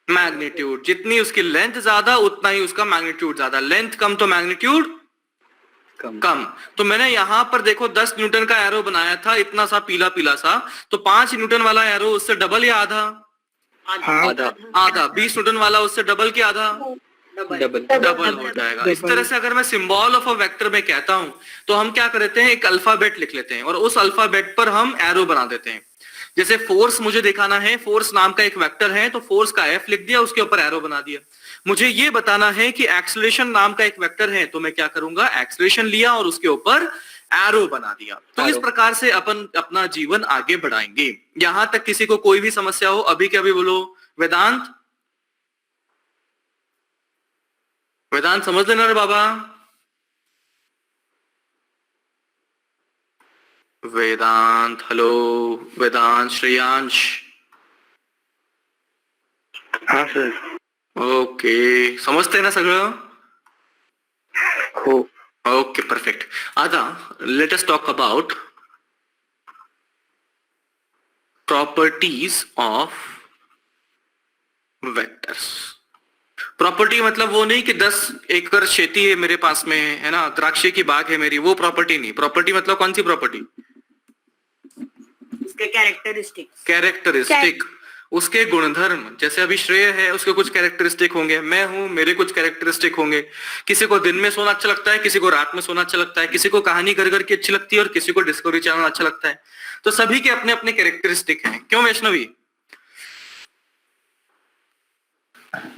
मैग्नीट्यूड। जितनी उसकी लेंथ ज्यादा उतना ही उसका मैग्नीट्यूड ज्यादा। लेंथ कम तो मैग्नीट्यूड कम। तो मैंने यहां पर देखो 10 न्यूटन का एरो बनाया था, इतना सा पीला पीला सा, तो 5 न्यूटन वाला एरो उससे डबल या आधा? आधा। आधा। 20 न्यूटन वाला उससे डबल की आधा? डबल हो जाएगा। इस तरह से अगर मैं सिंबल ऑफ अ वेक्टर में कहता हूं तो हम क्या करते हैं, एक अल्फाबेट लिख लेते हैं और उस अल्फाबेट पर हम एरो बना देते हैं। जैसे फोर्स मुझे दिखाना है, फोर्स नाम का एक वेक्टर है, तो फोर्स का एफ लिख दिया, उसके ऊपर एरो बना दिया। मुझे ये बताना है कि एक्सेलरेशन नाम का एक वेक्टर है, तो मैं क्या करूंगा, एक्सेलरेशन लिया और उसके ऊपर एरो बना दिया। तो इस प्रकार से अपन अपना जीवन आगे बढ़ाएंगे। यहां तक किसी को कोई भी समस्या हो अभी के अभी बोलो। वेदांत, वेदांत समझ लेना रे बाबा। वेदांत, हेलो वेदांत, श्रेयांश। हाँ सर। ओके, समजते ना सगळं? हो। Okay perfect. आता let us talk about properties of vectors. Property मतलब वो नहीं कि 10 एकड़ खेती है मेरे पास में, है ना, द्राक्षे की बाग है मेरी, वो प्रॉपर्टी नहीं। प्रॉपर्टी मतलब कौन सी प्रॉपर्टी? उसके कैरेक्टरिस्टिक, उसके गुणधर्म। जैसे अभी श्रेय है, उसके कुछ कैरेक्टरिस्टिक होंगे, मैं हूं, मेरे कुछ कैरेक्टरिस्टिक होंगे। किसी को दिन में सोना अच्छा लगता है, किसी को रात में सोना अच्छा लगता है, किसी को कहानी घर घर की अच्छी लगती है और किसी को डिस्कवरी चैनल अच्छा लगता है। तो सभी के अपने अपने कैरेक्टरिस्टिक हैं। क्यों वैष्णवी?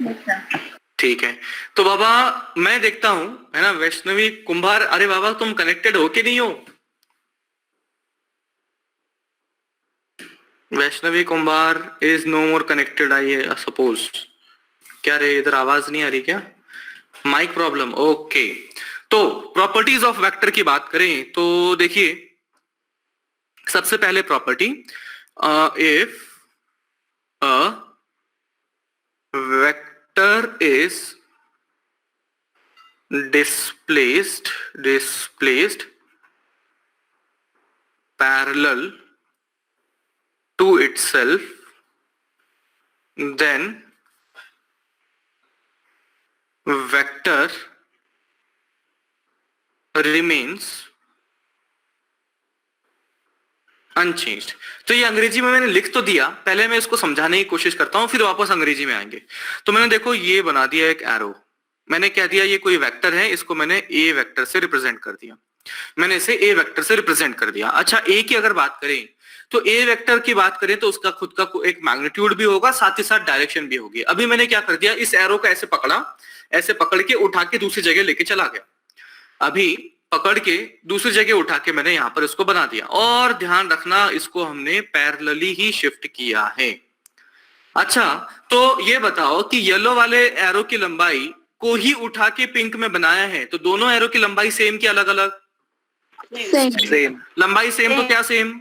Yes, sir. ठीक है, तो बाबा मैं देखता हूं, है ना, वैष्णवी कुंभार, अरे बाबा तुम कनेक्टेड हो कि नहीं हो? Vaishnavi Kumbhar is no more connected, I suppose. क्या रे, इधर आवाज नहीं आ रही क्या? Mic problem, okay. तो प्रॉपर्टीज ऑफ वेक्टर की बात करें तो देखिए, सबसे पहले property, if a vector is displaced parallel to itself, then vector remains unchanged. तो ये अंग्रेजी में मैंने लिख तो दिया, पहले मैं इसको समझाने की कोशिश करता हूं, फिर वापस अंग्रेजी में आएंगे। तो मैंने देखो ये बना दिया एक एरो, मैंने क्या दिया, ये कोई वेक्टर है, इसको मैंने ए वेक्टर से रिप्रेजेंट कर दिया, मैंने इसे ए वेक्टर से रिप्रेजेंट कर दिया। अच्छा, ए की अगर बात करें तो ए वेक्टर की बात करें तो उसका खुद का एक मैग्नीट्यूड भी होगा, साथ ही साथ डायरेक्शन भी होगी। अभी मैंने क्या कर दिया, इस एरो को ऐसे पकड़ा, ऐसे पकड़ के उठा के दूसरी जगह लेके चला गया। अभी पकड़ के दूसरी जगह उठा के मैंने यहां पर इसको बना दिया, और ध्यान रखना इसको हमने पैरेलली ही शिफ्ट किया है। अच्छा, तो ये बताओ कि येलो वाले एरो की लंबाई को ही उठा के पिंक में बनाया है, तो दोनों एरो की लंबाई सेम की अलग अलग? सेम। लंबाई सेम तो क्या सेम?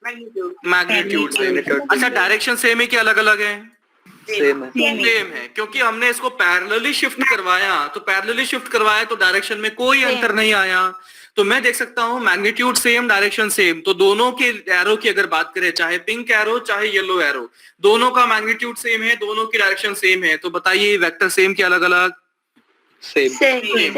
Magnitude same. अच्छा, डायरेक्शन सेम है कि अलग अलग है? सेम है। सेम है, क्योंकि हमने इसको पैरेलली शिफ्ट करवाया, तो पैरेलली शिफ्ट करवाया तो डायरेक्शन में कोई अंतर नहीं आया। तो मैं देख सकता हूं मैग्नीट्यूड सेम, डायरेक्शन सेम, तो दोनों के एरो की अगर बात करें, चाहे पिंक एरो चाहे येलो एरो, दोनों का मैग्नीट्यूड सेम है, दोनों की डायरेक्शन सेम है। तो बताइए वेक्टर सेम कि अलग अलग? सेम।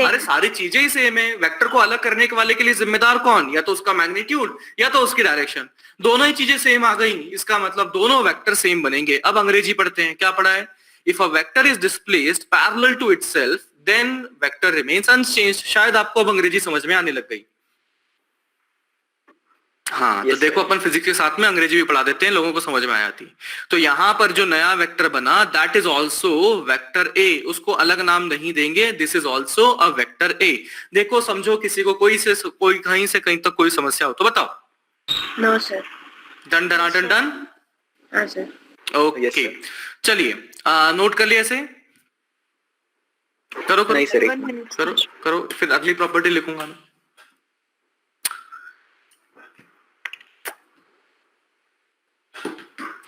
अरे सारी चीजें ही सेम है, वेक्टर को अलग करने के वाले के लिए जिम्मेदार कौन? या तो उसका मैग्नीट्यूड या तो उसकी डायरेक्शन, दोनों ही चीजें सेम आ गई, इसका मतलब दोनों वेक्टर सेम बनेंगे। अब अंग्रेजी पढ़ते हैं, क्या पढ़ा है? If a vector is displaced parallel to itself then vector remains unchanged. शायद आपको अब अंग्रेजी समझ में आने लग गई। हाँ, तो देखो अपन फिजिक्स के साथ में अंग्रेजी भी पढ़ा देते हैं, लोगों को समझ में आ जाती। तो यहाँ पर जो नया वेक्टर बना, that is also vector A, उसको अलग नाम नहीं देंगे, this is also a vector A. देखो समझो, किसी को कोई कहीं से कहीं तक कोई समस्या हो तो बताओ। No, sir. Done done done done. हाँ, sir. ओके, चलिए नोट कर लिया ऐसे? करो नहीं सर, करो करो, फिर अगली प्रॉपर्टी लिखूंगा मैं।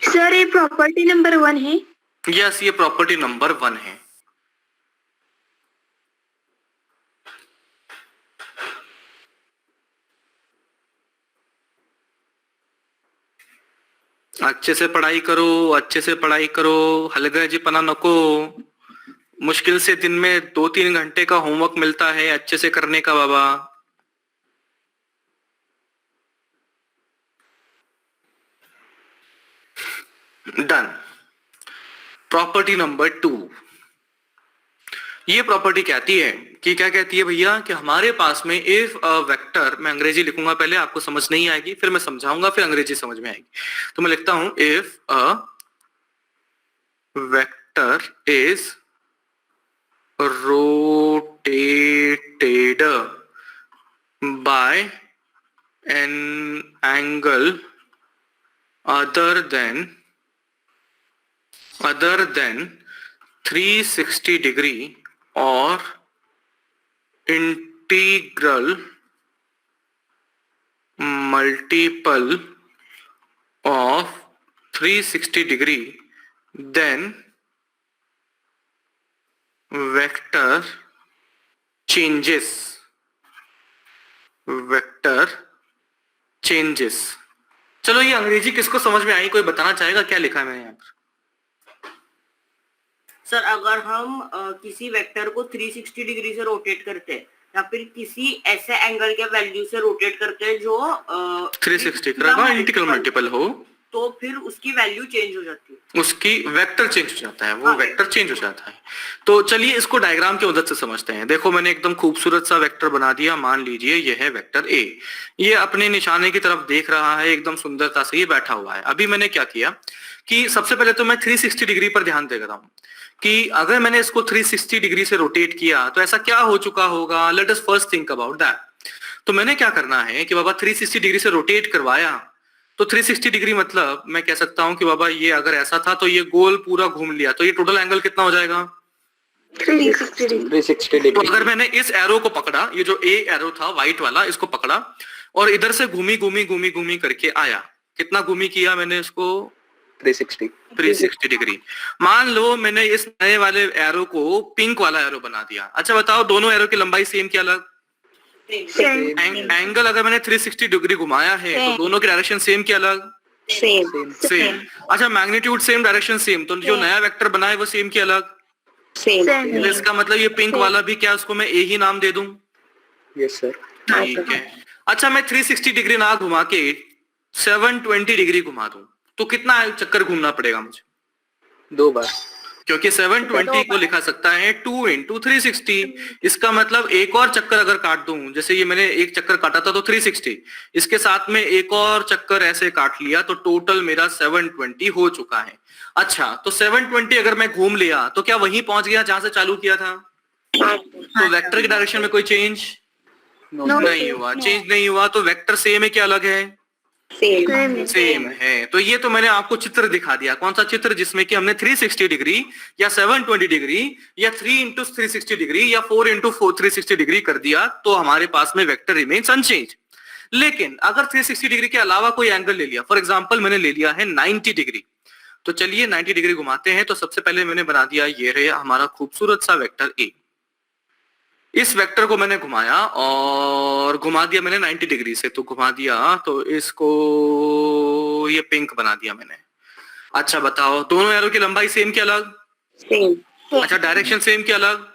सर ये प्रॉपर्टी नंबर 1 है? यस, ये प्रॉपर्टी नंबर 1 है। अच्छे से पढ़ाई करो, अच्छे से पढ़ाई करो, हलगर्जीपना नको। मुश्किल से दिन में 2-3 घंटे का होमवर्क मिलता है अच्छे से करने का बाबा। डन। प्रॉपर्टी नंबर 2, ये प्रॉपर्टी कहती है कि क्या कहती है भैया, कि हमारे पास में इफ अ वेक्टर, मैं अंग्रेजी लिखूंगा पहले, आपको समझ नहीं आएगी, फिर मैं समझाऊंगा, फिर अंग्रेजी समझ में आएगी। तो मैं लिखता हूं, if a vector is rotated bye an angle other than 360 degree or integral multiple of 360 degree, then vector changes. Vector changes. चलो, ये अंग्रेजी किसको समझ में आई? कोई बताना चाहेगा क्या लिखा है मैंने यहाँ पर? सर, अगर हम किसी वेक्टर को 360 डिग्री से रोटेट करते हैं या फिर किसी ऐसे एंगल के वैल्यू से रोटेट करते हैं जो 360 का इंटीग्रल मल्टीपल हो, तो फिर उसकी वैल्यू चेंज हो जाती है, उसकी वेक्टर चेंज हो जाता है, वो हाँ, वेक्टर चेंज हो जाता है। तो चलिए इसको डायग्राम की मदद से समझते हैं। देखो मैंने एकदम खूबसूरत सा वेक्टर बना दिया, मान लीजिए ये है वेक्टर ए, ये अपने निशाने की तरफ देख रहा है, एकदम सुंदरता से ये बैठा हुआ है। अभी मैंने क्या किया कि सबसे पहले तो मैं 360 डिग्री पर ध्यान दे रहा हूँ कि अगर मैंने इसको 360 डिग्री से रोटेट किया तो ऐसा क्या हो चुका होगा। Let us first think about that. तो मैंने क्या करना है कि बाबा 360 डिग्री से रोटेट करवाया, तो 360 डिग्री मतलब मैं कह सकता हूं कि बाबा ये अगर ऐसा था तो ये गोल पूरा घूम लिया, तो ये टोटल एंगल कितना हो जाएगा 360 तो डिग्री। अगर मैंने इस एरो को पकड़ा, ये जो ए एरो था व्हाइट वाला, इसको पकड़ा और इधर से घूमी घूमी घूमी घूमी करके आया, कितना घूमी किया मैंने इसको 360 डिग्री। मान लो मैंने इस नए वाले एरो को पिंक वाला एरो बना दिया। अच्छा बताओ दोनों एरो की लंबाई सेम क्या अलग? एंगल अगर मैंने 360 डिग्री घुमाया है तो दोनों की डायरेक्शन सेम क्या अलग? सेम। अच्छा मैग्नीट्यूड सेम, डायरेक्शन सेम, तो जो नया वेक्टर बना है वो सेम क्या अलग? तो इसका मतलब ये पिंक वाला भी क्या उसको मैं ए ही नाम दे दूं? Yes sir. ठीक है। अच्छा मैं 360 डिग्री ना घुमा के 720 डिग्री घुमा दूं तो कितना चक्कर घूमना पड़ेगा मुझे? 2 बार, क्योंकि 720 को लिखा सकता है 2 into 360। इसका मतलब एक और चक्कर अगर काट दूं, जैसे ये मैंने एक चक्कर काटा था तो 360, इसके साथ में एक और चक्कर ऐसे काट लिया तो टोटल मेरा 720 हो चुका है। अच्छा तो 720 अगर मैं घूम लिया तो क्या वहीं पहुंच गया जहां से चालू किया था? तो वेक्टर की डायरेक्शन में कोई चेंज नहीं हुआ। चेंज नहीं हुआ तो वेक्टर सेम है क्या अलग है? सेम है। तो ये तो मैंने आपको चित्र दिखा दिया। कौन सा चित्र? जिसमें कि हमने 360 डिग्री या 720 डिग्री या 3 into 360 डिग्री या 4 into 360 डिग्री कर दिया तो हमारे पास में वेक्टर रिमेन्स अनचेंज। लेकिन अगर 360 डिग्री के अलावा कोई एंगल ले लिया, फॉर एग्जांपल मैंने ले लिया है 90 डिग्री, तो चलिए 90 डिग्री घुमाते हैं। तो सबसे पहले मैंने बना दिया ये रहे हमारा खूबसूरत सा वेक्टर ए। इस वेक्टर को मैंने घुमाया और घुमा दिया मैंने 90 डिग्री से, तो घुमा दिया तो इसको ये पिंक बना दिया मैंने। अच्छा बताओ दोनों एरो की लंबाई सेम क्या अलग? अच्छा डायरेक्शन सेम क्या अलग?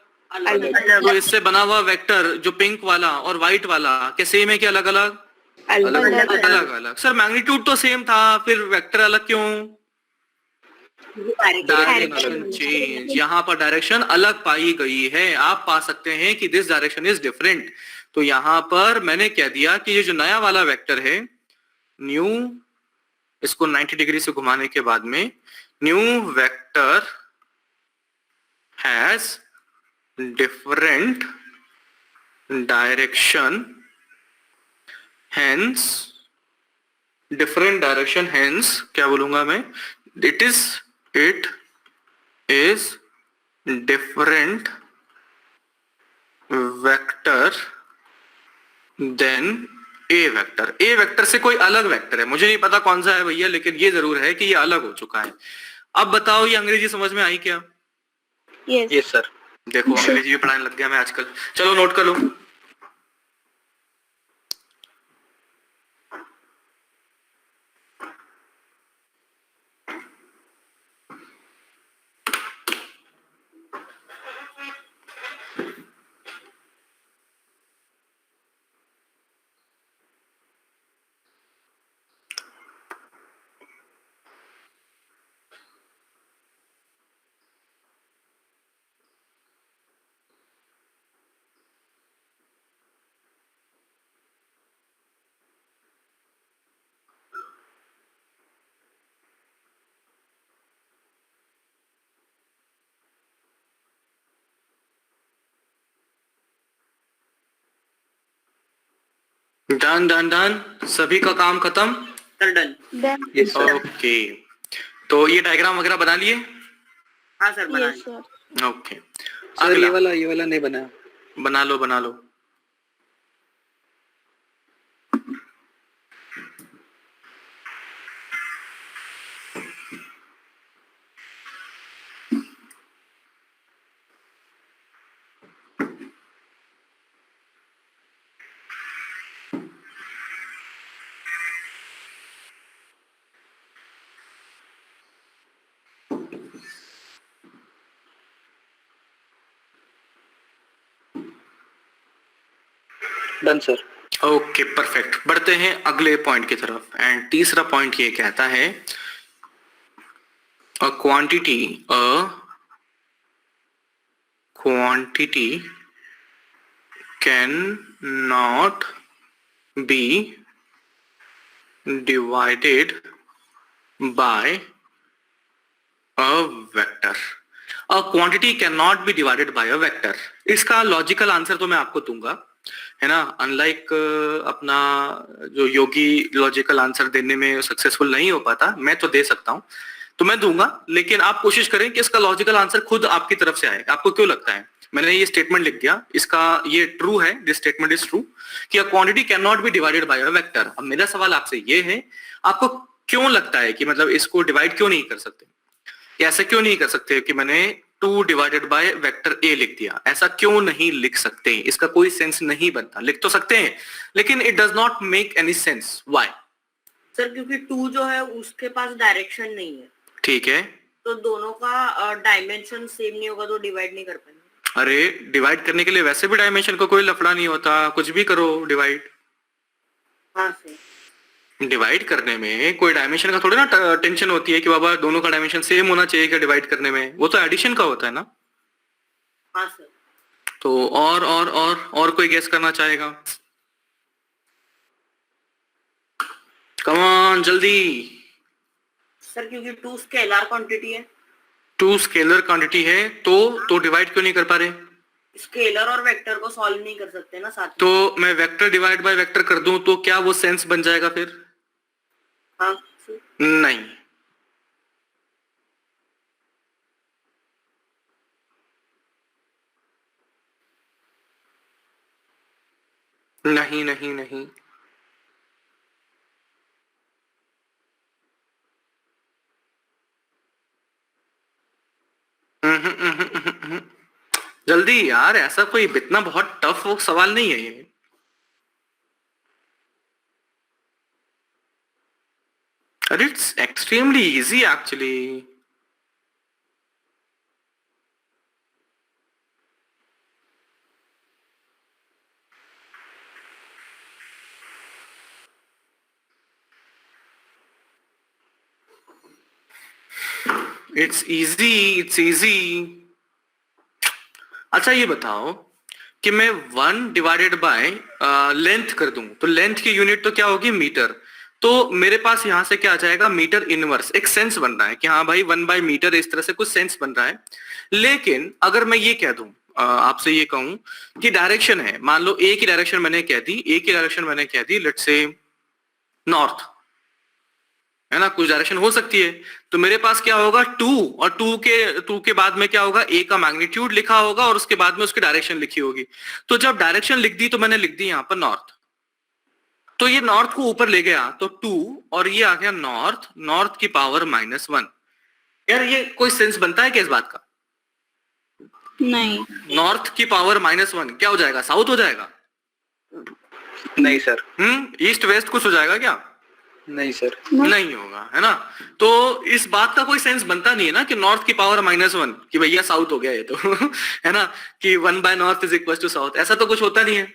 तो इससे बना हुआ वेक्टर जो पिंक वाला और व्हाइट वाला क्या सेम है क्या अलग अलग? अलग अलग। सर मैग्नीट्यूड तो सेम था, फिर वेक्टर अलग क्यों? Direction change. यहाँ पर डायरेक्शन अलग पाई गई है। आप पा सकते हैं कि दिस डायरेक्शन इज डिफरेंट। तो यहाँ पर मैंने कह दिया कि ये जो नया वाला वेक्टर है न्यू, इसको 90 डिग्री से घुमाने के बाद में new vector has different direction, hence different direction, hence क्या बोलूंगा मैं? It is different vector than a vector। a vector से कोई अलग वेक्टर है, मुझे नहीं पता कौन सा है भैया, लेकिन ये जरूर है कि ये अलग हो चुका है। अब बताओ ये अंग्रेजी समझ में आई क्या? Yes sir. देखो अंग्रेजी भी पढ़ाने लग गया मैं आजकल। चलो नोट कर लो। डन डन डन, सभी का काम खत्म। Sir done. Yes sir. Okay तो ये डायग्राम वगैरह बना लिए? हाँ सर बना लिया। ओके सर ये वाला नहीं बना। बना लो बना लो। Done sir. ओके परफेक्ट, बढ़ते हैं अगले पॉइंट की तरफ। एंड तीसरा पॉइंट ये कहता है a quantity can not be divided by a vector. A quantity can not be divided by a vector. इसका लॉजिकल आंसर तो मैं आपको दूंगा, है ना। अनलाइक अपना जो योगी लॉजिकल आंसर देने में सक्सेसफुल नहीं हो पाता, मैं तो दे सकता हूं, तो मैं दूंगा, लेकिन आप कोशिश करें कि इसका लॉजिकल आंसर खुद आपकी तरफ से आए। आपको क्यों लगता है? मैंने ये स्टेटमेंट लिख दिया, इसका ये ट्रू है, दिस स्टेटमेंट इज ट्रू कि a quantity can not be divided by a vector. अब मेरा सवाल आपसे ये है, आपको क्यों लगता है कि मतलब इसको डिवाइड क्यों नहीं कर सकते? ऐसा क्यों नहीं कर सकते कि मैंने 2 डिवाइडेड बाय वेक्टर ए लिख दिया? ऐसा क्यों नहीं लिख सकते? इसका कोई सेंस नहीं बनता। लिख तो सकते हैं लेकिन it does not make any sense. Why? Sir क्योंकि 2 जो है उसके पास डायरेक्शन नहीं है। ठीक है, तो दोनों का डायमेंशन सेम नहीं होगा तो डिवाइड नहीं कर पाएंगे। अरे डिवाइड करने के लिए वैसे भी डायमेंशन का कोई लफड़ा नहीं होता, कुछ भी करो डिवाइड। हाँ सर, डिवाइड करने में कोई डायमेंशन का थोड़ी ना टेंशन होती है कि बाबा दोनों का डायमेंशन सेम होना चाहिए क्या डिवाइड करने में? वो तो एडिशन का होता है ना। हाँ सर। तो और कोई गेस करना चाहेगा? कम ऑन जल्दी। सर क्योंकि 2 स्केलर क्वांटिटी है। 2 स्केलर क्वांटिटी है तो डिवाइड क्यों नहीं कर पा रहे? स्केलर और वेक्टर को सॉल्व नहीं कर सकते ना साथ में। तो मैं वेक्टर डिवाइड बाय वेक्टर कर दूं तो क्या वो सेंस बन जाएगा फिर? हाँ सर। नहीं, नहीं नहीं नहीं। जल्दी यार, ऐसा कोई इतना बहुत टफ वो सवाल नहीं है ये। अरे it's extremely easy actually. It's easy. अच्छा ये बताओ कि मैं 1 डिवाइडेड बाय लेंथ कर दूं तो लेंथ की यूनिट तो क्या होगी? मीटर। तो मेरे पास यहां से क्या आ जाएगा? Metre inverse. एक सेंस बन रहा है कि हाँ भाई 1 बाय मीटर, इस तरह से कुछ सेंस बन रहा है। लेकिन अगर मैं ये कह दूं, आपसे ये कहूं कि डायरेक्शन है, मान लो ए की डायरेक्शन मैंने कह दी, लेट्स से नॉर्थ, है ना, कुछ डायरेक्शन हो सकती है। तो मेरे पास क्या होगा? 2 और 2 के बाद में क्या होगा? ए का मैग्नीट्यूड लिखा होगा और उसके बाद में उसकी डायरेक्शन लिखी होगी। तो जब डायरेक्शन लिख दी तो मैंने लिख दी यहां पर नॉर्थ। तो ये नॉर्थ को ऊपर ले गया तो 2 और ये आ गया नॉर्थ की पावर -1। यार ये कोई सेंस बनता है क्या इस बात का? नहीं। नॉर्थ की पावर -1 क्या हो जाएगा? साउथ हो जाएगा? नहीं सर। ईस्ट वेस्ट कुछ हो जाएगा क्या? नहीं सर। नहीं होगा, है ना। तो इस बात का कोई सेंस बनता नहीं है ना कि नॉर्थ की पावर -1 कि भैया साउथ हो गया ये तो है ना, कि 1 बाय north is equal to south, ऐसा तो कुछ होता नहीं है।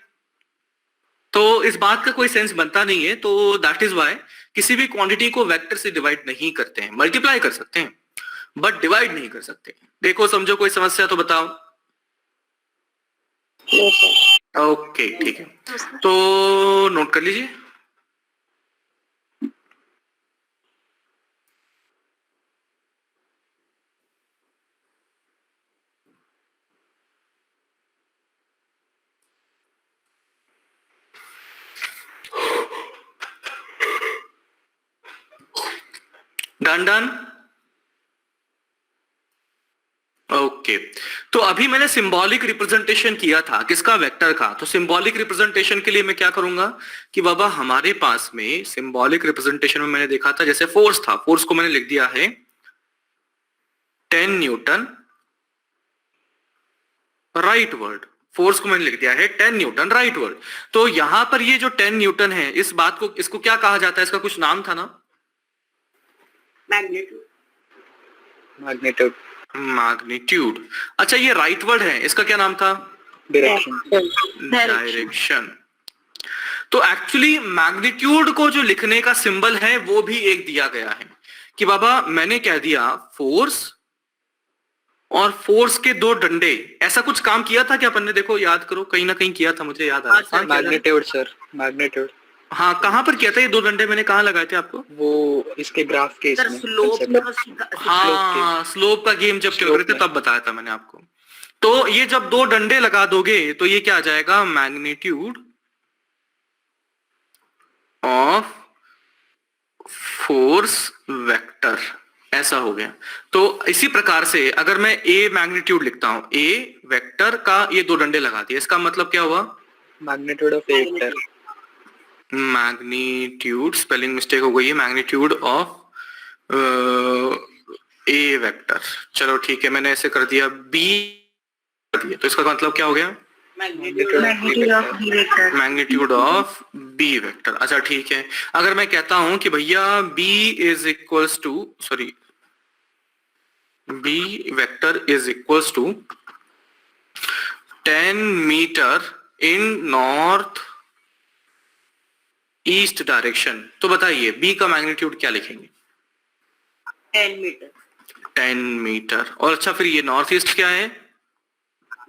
तो इस बात का कोई सेंस बनता नहीं है। तो दैट इज वाई किसी भी क्वांटिटी को वेक्टर से डिवाइड नहीं करते हैं। मल्टीप्लाई कर सकते हैं बट डिवाइड नहीं कर सकते। देखो समझो, कोई समस्या तो बताओ। ओके ठीक है, तो नोट कर लीजिए। डन। ओके, तो अभी मैंने सिंबॉलिक रिप्रेजेंटेशन किया था किसका? वेक्टर का। तो सिंबॉलिक रिप्रेजेंटेशन के लिए मैं क्या करूंगा कि बाबा हमारे पास में सिंबॉलिक रिप्रेजेंटेशन में मैंने देखा था जैसे फोर्स था, फोर्स को मैंने लिख दिया है 10 न्यूटन राइट वर्ड। फोर्स को मैंने लिख दिया है 10 न्यूटन राइट वर्ड। तो यहां पर ये जो 10 न्यूटन है, इस बात को, इसको क्या कहा जाता है? इसका कुछ नाम था ना? मैग्नीट्यूड। अच्छा ये राइट वर्ड है, इसका क्या नाम था? डायरेक्शन। तो एक्चुअली मैग्नीट्यूड को जो लिखने का सिंबल है वो भी एक दिया गया है कि बाबा मैंने कह दिया फोर्स और फोर्स के दो डंडे, ऐसा कुछ काम किया था क्या अपन ने? देखो याद करो, कहीं ना कहीं किया था, मुझे याद आ रहा है। Magnitude sir, magnitude. हाँ, कहाँ पर किया था ये दो डंडे? मैंने कहाँ लगाए थे आपको? वो इसके ग्राफ के सर इसमें स्लोप, हाँ, स्लोप का गेम जब खेल रहे थे तब बताया था मैंने आपको। तो ये जब दो डंडे लगा दोगे तो ये क्या आ जाएगा? मैग्नीट्यूड ऑफ फोर्स वेक्टर, ऐसा हो गया। तो इसी प्रकार से अगर मैं ए मैग्नीट्यूड लिखता हूं, ए वेक्टर का ये दो डंडे लगा दिए, इसका मतलब क्या हुआ? Magnitude of A vector. Magnitude, spelling mistake हो गई है, मैग्नीट्यूड ऑफ ए वेक्टर। चलो ठीक है, मैंने ऐसे कर दिया, बी कर दिया, तो इसका मतलब क्या हो गया? Magnitude of B vector. अच्छा ठीक है, अगर मैं कहता हूं कि भैया B is equals to, sorry, B vector is equals to 10 metre in north east direction, तो बताइए बी का मैग्नीट्यूड क्या लिखेंगे? 10 मीटर। 10 मीटर। और अच्छा, फिर ये नॉर्थ ईस्ट क्या है?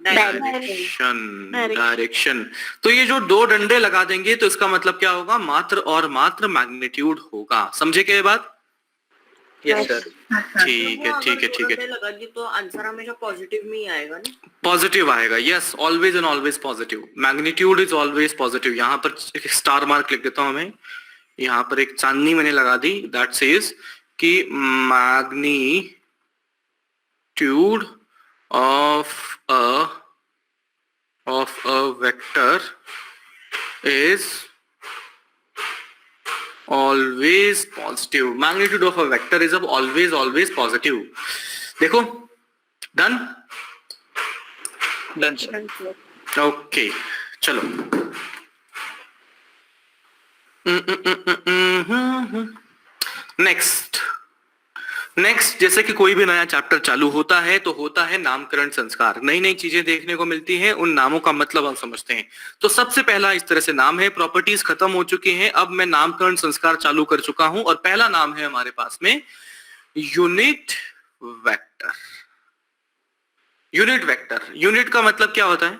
Direction, direction. तो ये जो दो डंडे लगा देंगे तो इसका मतलब क्या होगा? मात्र और मात्र मैग्नीट्यूड होगा। समझे क्या ये बात? Yes sir. ठीक है ठीक है ठीक है, लगा दी तो आंसर हमेशा पॉजिटिव में ही आएगा ना? पॉजिटिव आएगा, yes, always and always positive. Magnitude is always positive. यहाँ पर एक स्टार मार्क लिख देता हूं मैं, यहाँ पर एक चांदनी मैंने लगा दी, दैट सेज कि magnitude of a vector is always positive. Magnitude of a vector is always positive. देखो, डन सर। ओके, चलो नेक्स्ट, जैसे कि कोई भी नया चैप्टर चालू होता है तो होता है नामकरण संस्कार। नई नई चीजें देखने को मिलती हैं, उन नामों का मतलब हम समझते हैं। तो सबसे पहला इस तरह से नाम है, प्रॉपर्टीज खत्म हो चुकी हैं, अब मैं नामकरण संस्कार चालू कर चुका हूं और पहला नाम है हमारे पास में unit vector. Unit vector, unit का मतलब क्या होता है?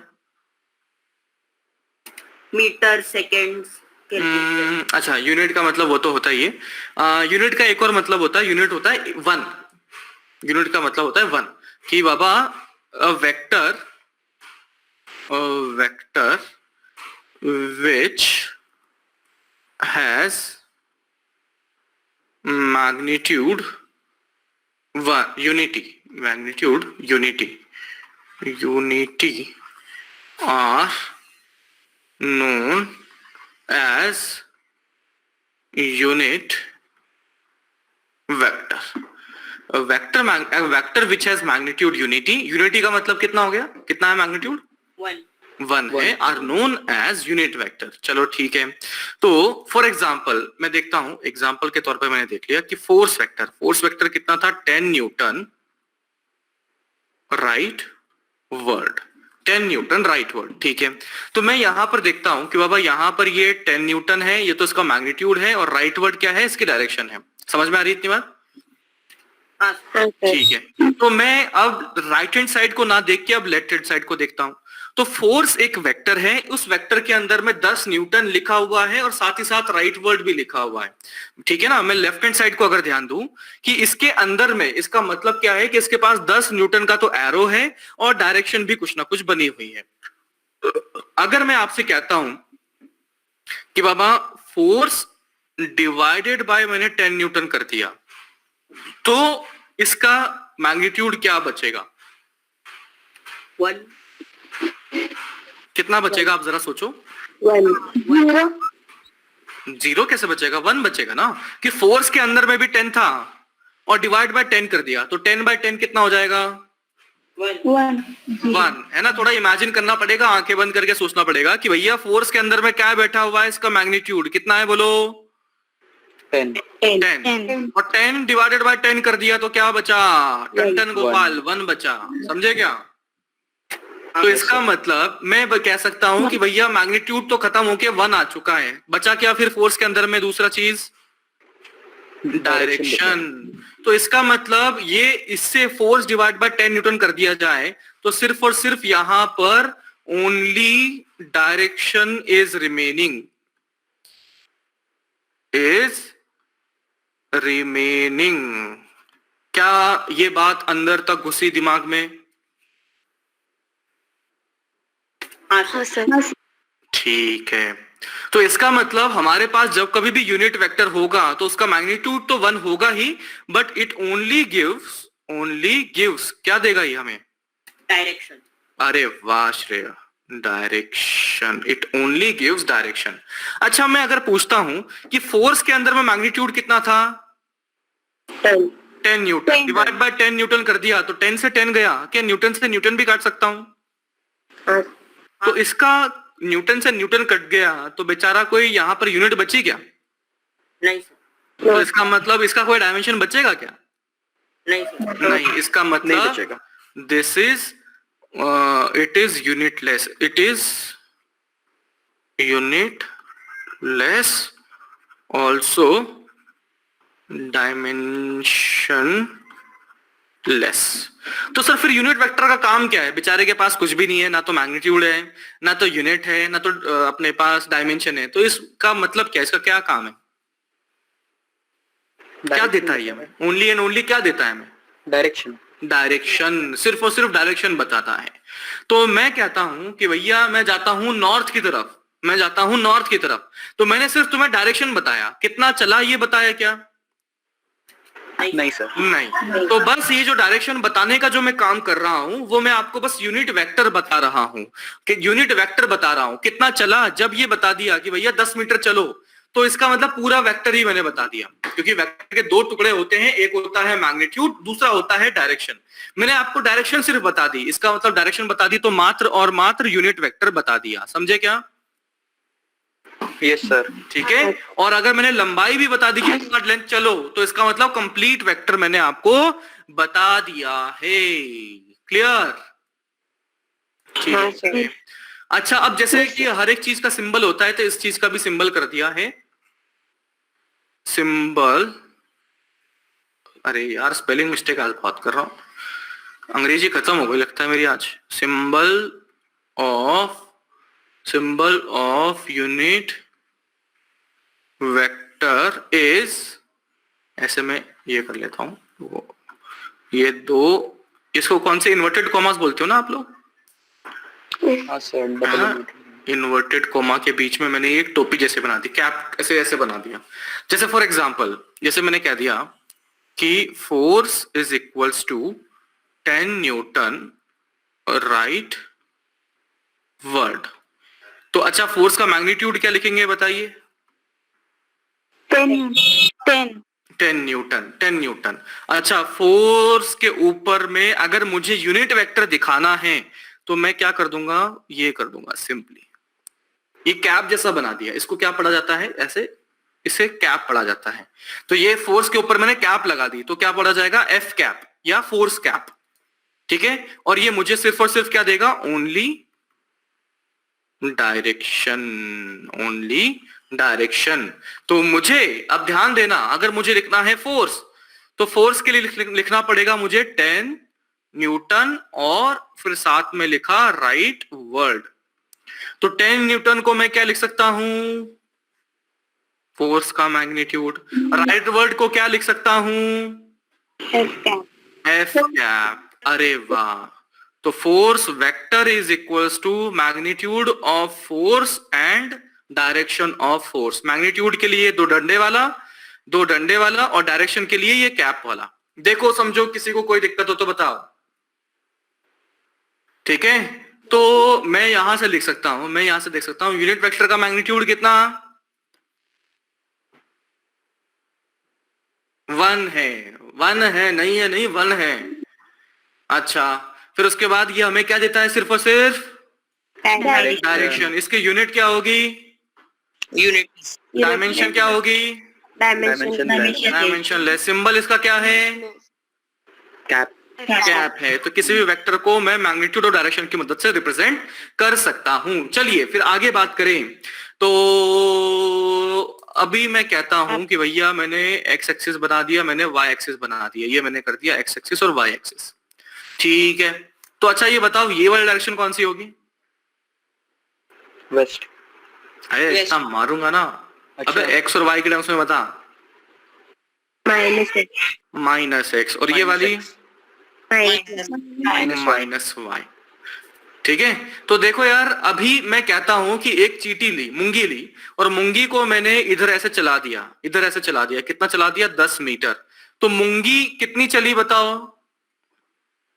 Metre, seconds. अच्छा, यूनिट का मतलब वो तो होता ही है। यूनिट का एक और मतलब होता है, यूनिट होता है वन। यूनिट का मतलब होता है वन, कि बाबा vector which has magnitude one, unity are known as unit vector. A vector which has magnitude unity का मतलब कितना हो गया? कितना है मैग्नीट्यूड? 1 है, are known as unit vector. चलो ठीक है, तो फॉर एग्जाम्पल मैं देखता हूं, एग्जाम्पल के तौर पे मैंने देख लिया कि फोर्स वेक्टर कितना था? 10 newton right word, 10 newton right word. ठीक है, तो मैं यहां पर देखता हूं कि बाबा यहां पर ये 10 न्यूटन है, ये तो इसका मैग्नीट्यूड है, और राइट वर्ड क्या है? इसकी डायरेक्शन है। समझ में आ रही है इतनी बात? ठीक है, तो मैं अब राइट हैंड साइड को ना देख के अब लेफ्ट हैंड साइड को देखता हूं। तो फोर्स एक वेक्टर है, उस वेक्टर के अंदर में 10 न्यूटन लिखा हुआ है और साथ ही साथ राइट वर्ड भी लिखा हुआ है। ठीक है ना? मैं लेफ्ट हैंड साइड को अगर ध्यान दूं कि इसके अंदर में, इसका मतलब क्या है कि इसके पास 10 न्यूटन का तो एरो है और डायरेक्शन भी कुछ ना कुछ बनी हुई है। अगर मैं आपसे कहता हूं कि बाबा फोर्स डिवाइडेड बाय मैंने 10 न्यूटन कर दिया, तो इसका मैग्नीट्यूड क्या बचेगा? 1। कितना बचेगा आप जरा सोचो। 0 कैसे बचेगा? 1 बचेगा ना, कि फोर्स के अंदर में भी 10 था और डिवाइड बाय 10 कर दिया, तो 10 बाय 10 कितना हो जाएगा? 1 है ना? थोड़ा इमेजिन करना पड़ेगा, आंखें बंद करके सोचना पड़ेगा कि भैया फोर्स के अंदर में क्या बैठा हुआ है, इसका मैग्नीट्यूड कितना है? बोलो 10। और 10 डिवाइडेड बाय 10 कर दिया तो क्या बचा? टन गोपाल 1 बचा। समझे क्या? तो इसका मतलब मैं कह सकता हूं कि भैया मैग्नीट्यूड तो खत्म होके 1 आ चुका है, बचा क्या फिर फोर्स के अंदर में दूसरा चीज, डायरेक्शन। तो इसका मतलब ये इससे फोर्स डिवाइड बाय 10 न्यूटन कर दिया जाए तो सिर्फ और सिर्फ यहां पर ओनली डायरेक्शन इज रिमेनिंग, क्या ये बात अंदर तक घुसी दिमाग में? हाँ सर। ठीक है, तो इसका मतलब हमारे पास जब कभी भी यूनिट वेक्टर होगा तो उसका मैग्नीट्यूड तो 1 होगा ही, बट इट ओनली गिव्स क्या देगा ये हमें? डायरेक्शन। अरे वाह Shreya, direction, it only gives direction. अच्छा, मैं अगर पूछता हूं कि फोर्स के अंदर में मैग्नीट्यूड कितना था? 10 न्यूटन, डिवाइड बाय 10 न्यूटन कर दिया तो 10 से 10 गया, क्या न्यूटन से न्यूटन भी काट सकता हूं? तो इसका न्यूटन से न्यूटन कट गया तो बेचारा कोई यहाँ पर यूनिट बची क्या? नहीं सर। तो इसका मतलब इसका कोई डायमेंशन बचेगा क्या? नहीं सर। नहीं, इसका मतलब this is it is unitless, it is unitless also dimension less. तो सर फिर यूनिट वेक्टर का काम क्या है? बेचारे के पास कुछ भी नहीं है, ना तो मैग्नीट्यूड है, ना तो यूनिट है, ना तो अपने पास डायमेंशन है, तो इसका मतलब क्या, इसका क्या काम है? क्या देता है ये हमें? ओनली एंड ओनली क्या देता है हमें? डायरेक्शन। डायरेक्शन, सिर्फ और सिर्फ डायरेक्शन बताता है। तो मैं कहता हूं कि भैया मैं जाता हूं नॉर्थ की तरफ, मैं जाता हूं नॉर्थ की तरफ, तो मैंने सिर्फ तुम्हें डायरेक्शन बताया, कितना चला ये बताया क्या? नहीं सर। नहीं। तो बस ये जो डायरेक्शन बताने का जो मैं काम कर रहा हूं वो मैं आपको बस यूनिट वेक्टर बता रहा हूं, कि यूनिट वेक्टर बता रहा हूं कितना चला। जब ये बता दिया कि भैया 10 मीटर चलो, तो इसका मतलब पूरा वेक्टर ही मैंने बता दिया, क्योंकि वेक्टर के 2 टुकड़े होते हैं, एक होता है मैग्नीट्यूड, दूसरा होता है डायरेक्शन। मैंने आपको डायरेक्शन सिर्फ बता दी, इसका मतलब डायरेक्शन बता दी तो मात्र और मात्र यूनिट वेक्टर बता दिया, समझे क्या? Yes sir. ठीक है, और अगर मैंने लंबाई भी बता दी कि लेंथ चलो, तो इसका मतलब कंप्लीट वेक्टर मैंने आपको बता दिया है। क्लियर? ठीक है। अच्छा, अब जैसे कि हर एक चीज का सिंबल होता है तो इस चीज का भी सिंबल कर दिया है। सिंबल, अरे यार स्पेलिंग मिस्टेक आज बहुत कर रहा हूं, अंग्रेजी खत्म हो गई लगता है मेरी आज। Symbol of unit vector is, ऐसे में ये कर लेता हूं, ये 2, इसको कौन से इन्वर्टेड कॉमास बोलते हो ना आप लोग? हाँ सर, इन्वर्टेड कॉमा के बीच में मैंने एक टोपी जैसे बना दी, कैप ऐसे ऐसे बना दिया। जैसे फॉर एग्जांपल, जैसे मैंने कह दिया कि force is equals to 10 newton rightward. तो अच्छा, फोर्स का मैग्नीट्यूड क्या लिखेंगे बताइए? 10 न्यूटन। अच्छा, फोर्स के ऊपर में अगर मुझे यूनिट वेक्टर दिखाना है तो मैं क्या कर दूंगा? ये कर दूंगा सिंपली, ये कैप जैसा बना दिया। इसको क्या पढ़ा जाता है? ऐसे, इसे कैप पढ़ा जाता है। तो ये फोर्स के ऊपर मैंने कैप लगा दी, तो क्या पढ़ा जाएगा? एफ कैप या फोर्स कैप। ठीक है, और ये मुझे सिर्फ और सिर्फ क्या देगा? Only direction. तो मुझे अब ध्यान देना, अगर मुझे लिखना है फोर्स, तो फोर्स के लिए लिखना पड़ेगा मुझे 10 न्यूटन और फिर साथ में लिखा राइट वर्ड। तो 10 न्यूटन को मैं क्या लिख सकता हूं? फोर्स का मैग्नीट्यूड। राइट वर्ड को क्या लिख सकता हूं? F cap. अरे वाह, तो force vector is equals to magnitude of force and direction of force. Magnitude के लिए 2 डंडे वाला और डायरेक्शन के लिए ये कैप वाला। देखो समझो, किसी को कोई दिक्कत हो तो बताओ। ठीक है, तो मैं यहां से लिख सकता हूं, मैं यहां से देख सकता हूं यूनिट वेक्टर का मैग्नीट्यूड कितना? 1 है, नहीं है, नहीं 1 है। अच्छा, फिर उसके बाद ये हमें क्या देता है? सिर्फ और सिर्फ डायरेक्शन। इसकी यूनिट क्या होगी? यूनिट। डायमेंशन क्या होगी? डायमेंशन। Dimension less. सिंबल इसका क्या है? कैप। कैप है, तो किसी भी वेक्टर को मैं मैग्नीट्यूड और डायरेक्शन की मदद से रिप्रेजेंट कर सकता हूं। चलिए फिर आगे बात करें। तो अभी मैं कहता हूं कि भैया मैंने एक्स एक्सिस बना दिया, मैंने वाई एक्सिस बना दिया, ये मैंने कर दिया एक्स एक्सिस और वाई एक्सिस, ठीक है। तो अच्छा ये बताओ ये वाली डायरेक्शन कौन सी होगी? वेस्ट। अरे इतना मारूंगा ना। अच्छा। अबे एक्स और वाई के टर्म्स में बता। Minus x. और ये वाली माइनस वाई, ठीक है। तो देखो यार, अभी मैं कहता हूं कि एक चींटी ली, मूंगी ली, और मूंगी को मैंने इधर ऐसे चला दिया, इधर ऐसे चला दिया। कितना चला दिया? 10 मीटर। तो मूंगी कितनी चली बताओ?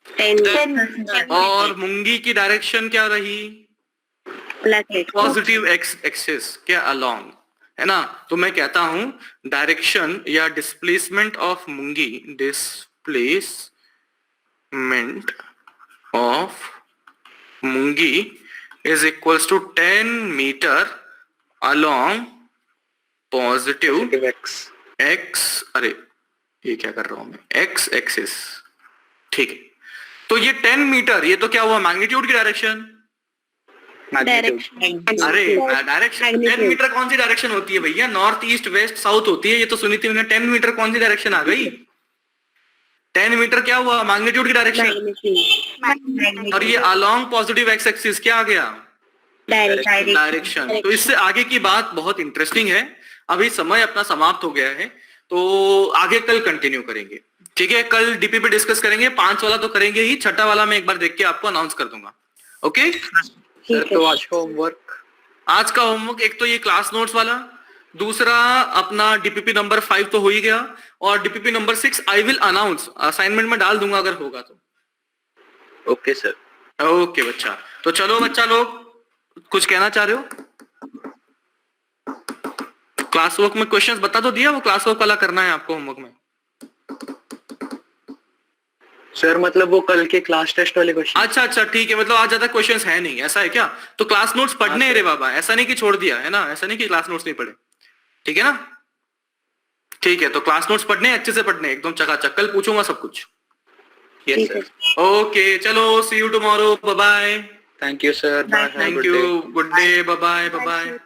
10 और मूंगी की डायरेक्शन क्या रही? पॉजिटिव एक्स एक्सिस के अलोंग, है ना। तो मैं कहता हूं डायरेक्शन या डिस्प्लेसमेंट ऑफ मूंगी, डिस्प्लेसमेंट ऑफ मूंगी is equals to 10 metre along positive X, अरे ये क्या कर रहा हूं मैं, एक्स एक्सिस, ठीक है। तो ये 10 मीटर, ये तो क्या हुआ? मैग्नीट्यूड की डायरेक्शन। अरे डायरेक्शन 10 मीटर कौन सी डायरेक्शन होती है भैया? नॉर्थ ईस्ट वेस्ट साउथ होती है, ये तो सुनी थी मैंने। 10 मीटर कौन सी डायरेक्शन आ गई? 10 मीटर क्या हुआ? मैग्नीट्यूड की डायरेक्शन। और ये अलोंग पॉजिटिव एक्स एक्सिस क्या आ गया? डायरेक्शन। तो इससे आगे की बात बहुत इंटरेस्टिंग है। अभी समय अपना समाप्त हो गया है, तो आगे कल कंटिन्यू करेंगे, ठीक है। कल डीपीपी डिस्कस करेंगे, 5 वाला तो करेंगे ही, 6ठा वाला मैं एक बार देख के आपको अनाउंस कर दूंगा, ओके। तो आज का होमवर्क एक तो ये क्लास नोट्स वाला, दूसरा अपना डीपीपी नंबर 5 तो हो ही गया, और DPP number 6 I will announce, assignment में डाल दूंगा अगर होगा तो। Okay sir. ओके बच्चा, तो चलो बच्चा लोग कुछ कहना चाह रहे हो? क्लास वर्क में क्वेश्चंस बता तो दिया, वो क्लास वर्क वाला करना है आपको होमवर्क में। सर मतलब वो कल के क्लास टेस्ट वाले क्वेश्चन। अच्छा ठीक है, मतलब आज ज्यादा क्वेश्चंस है नहीं, ऐसा है क्या? तो क्लास नोट्स पढ़ने रे बाबा, ऐसा नहीं कि छोड़ दिया है ना, ऐसा नहीं कि क्लास नोट्स नहीं पढ़े, ठीक है ना। ठीक है, तो क्लास नोट्स पढ़ने, अच्छे से पढ़ने, एकदम चकाचक। कल पूछूंगा सब कुछ। Yes sir. ओके चलो, see you tomorrow, bye bye. Thank you sir. Thank you, good day, bye bye, bye bye.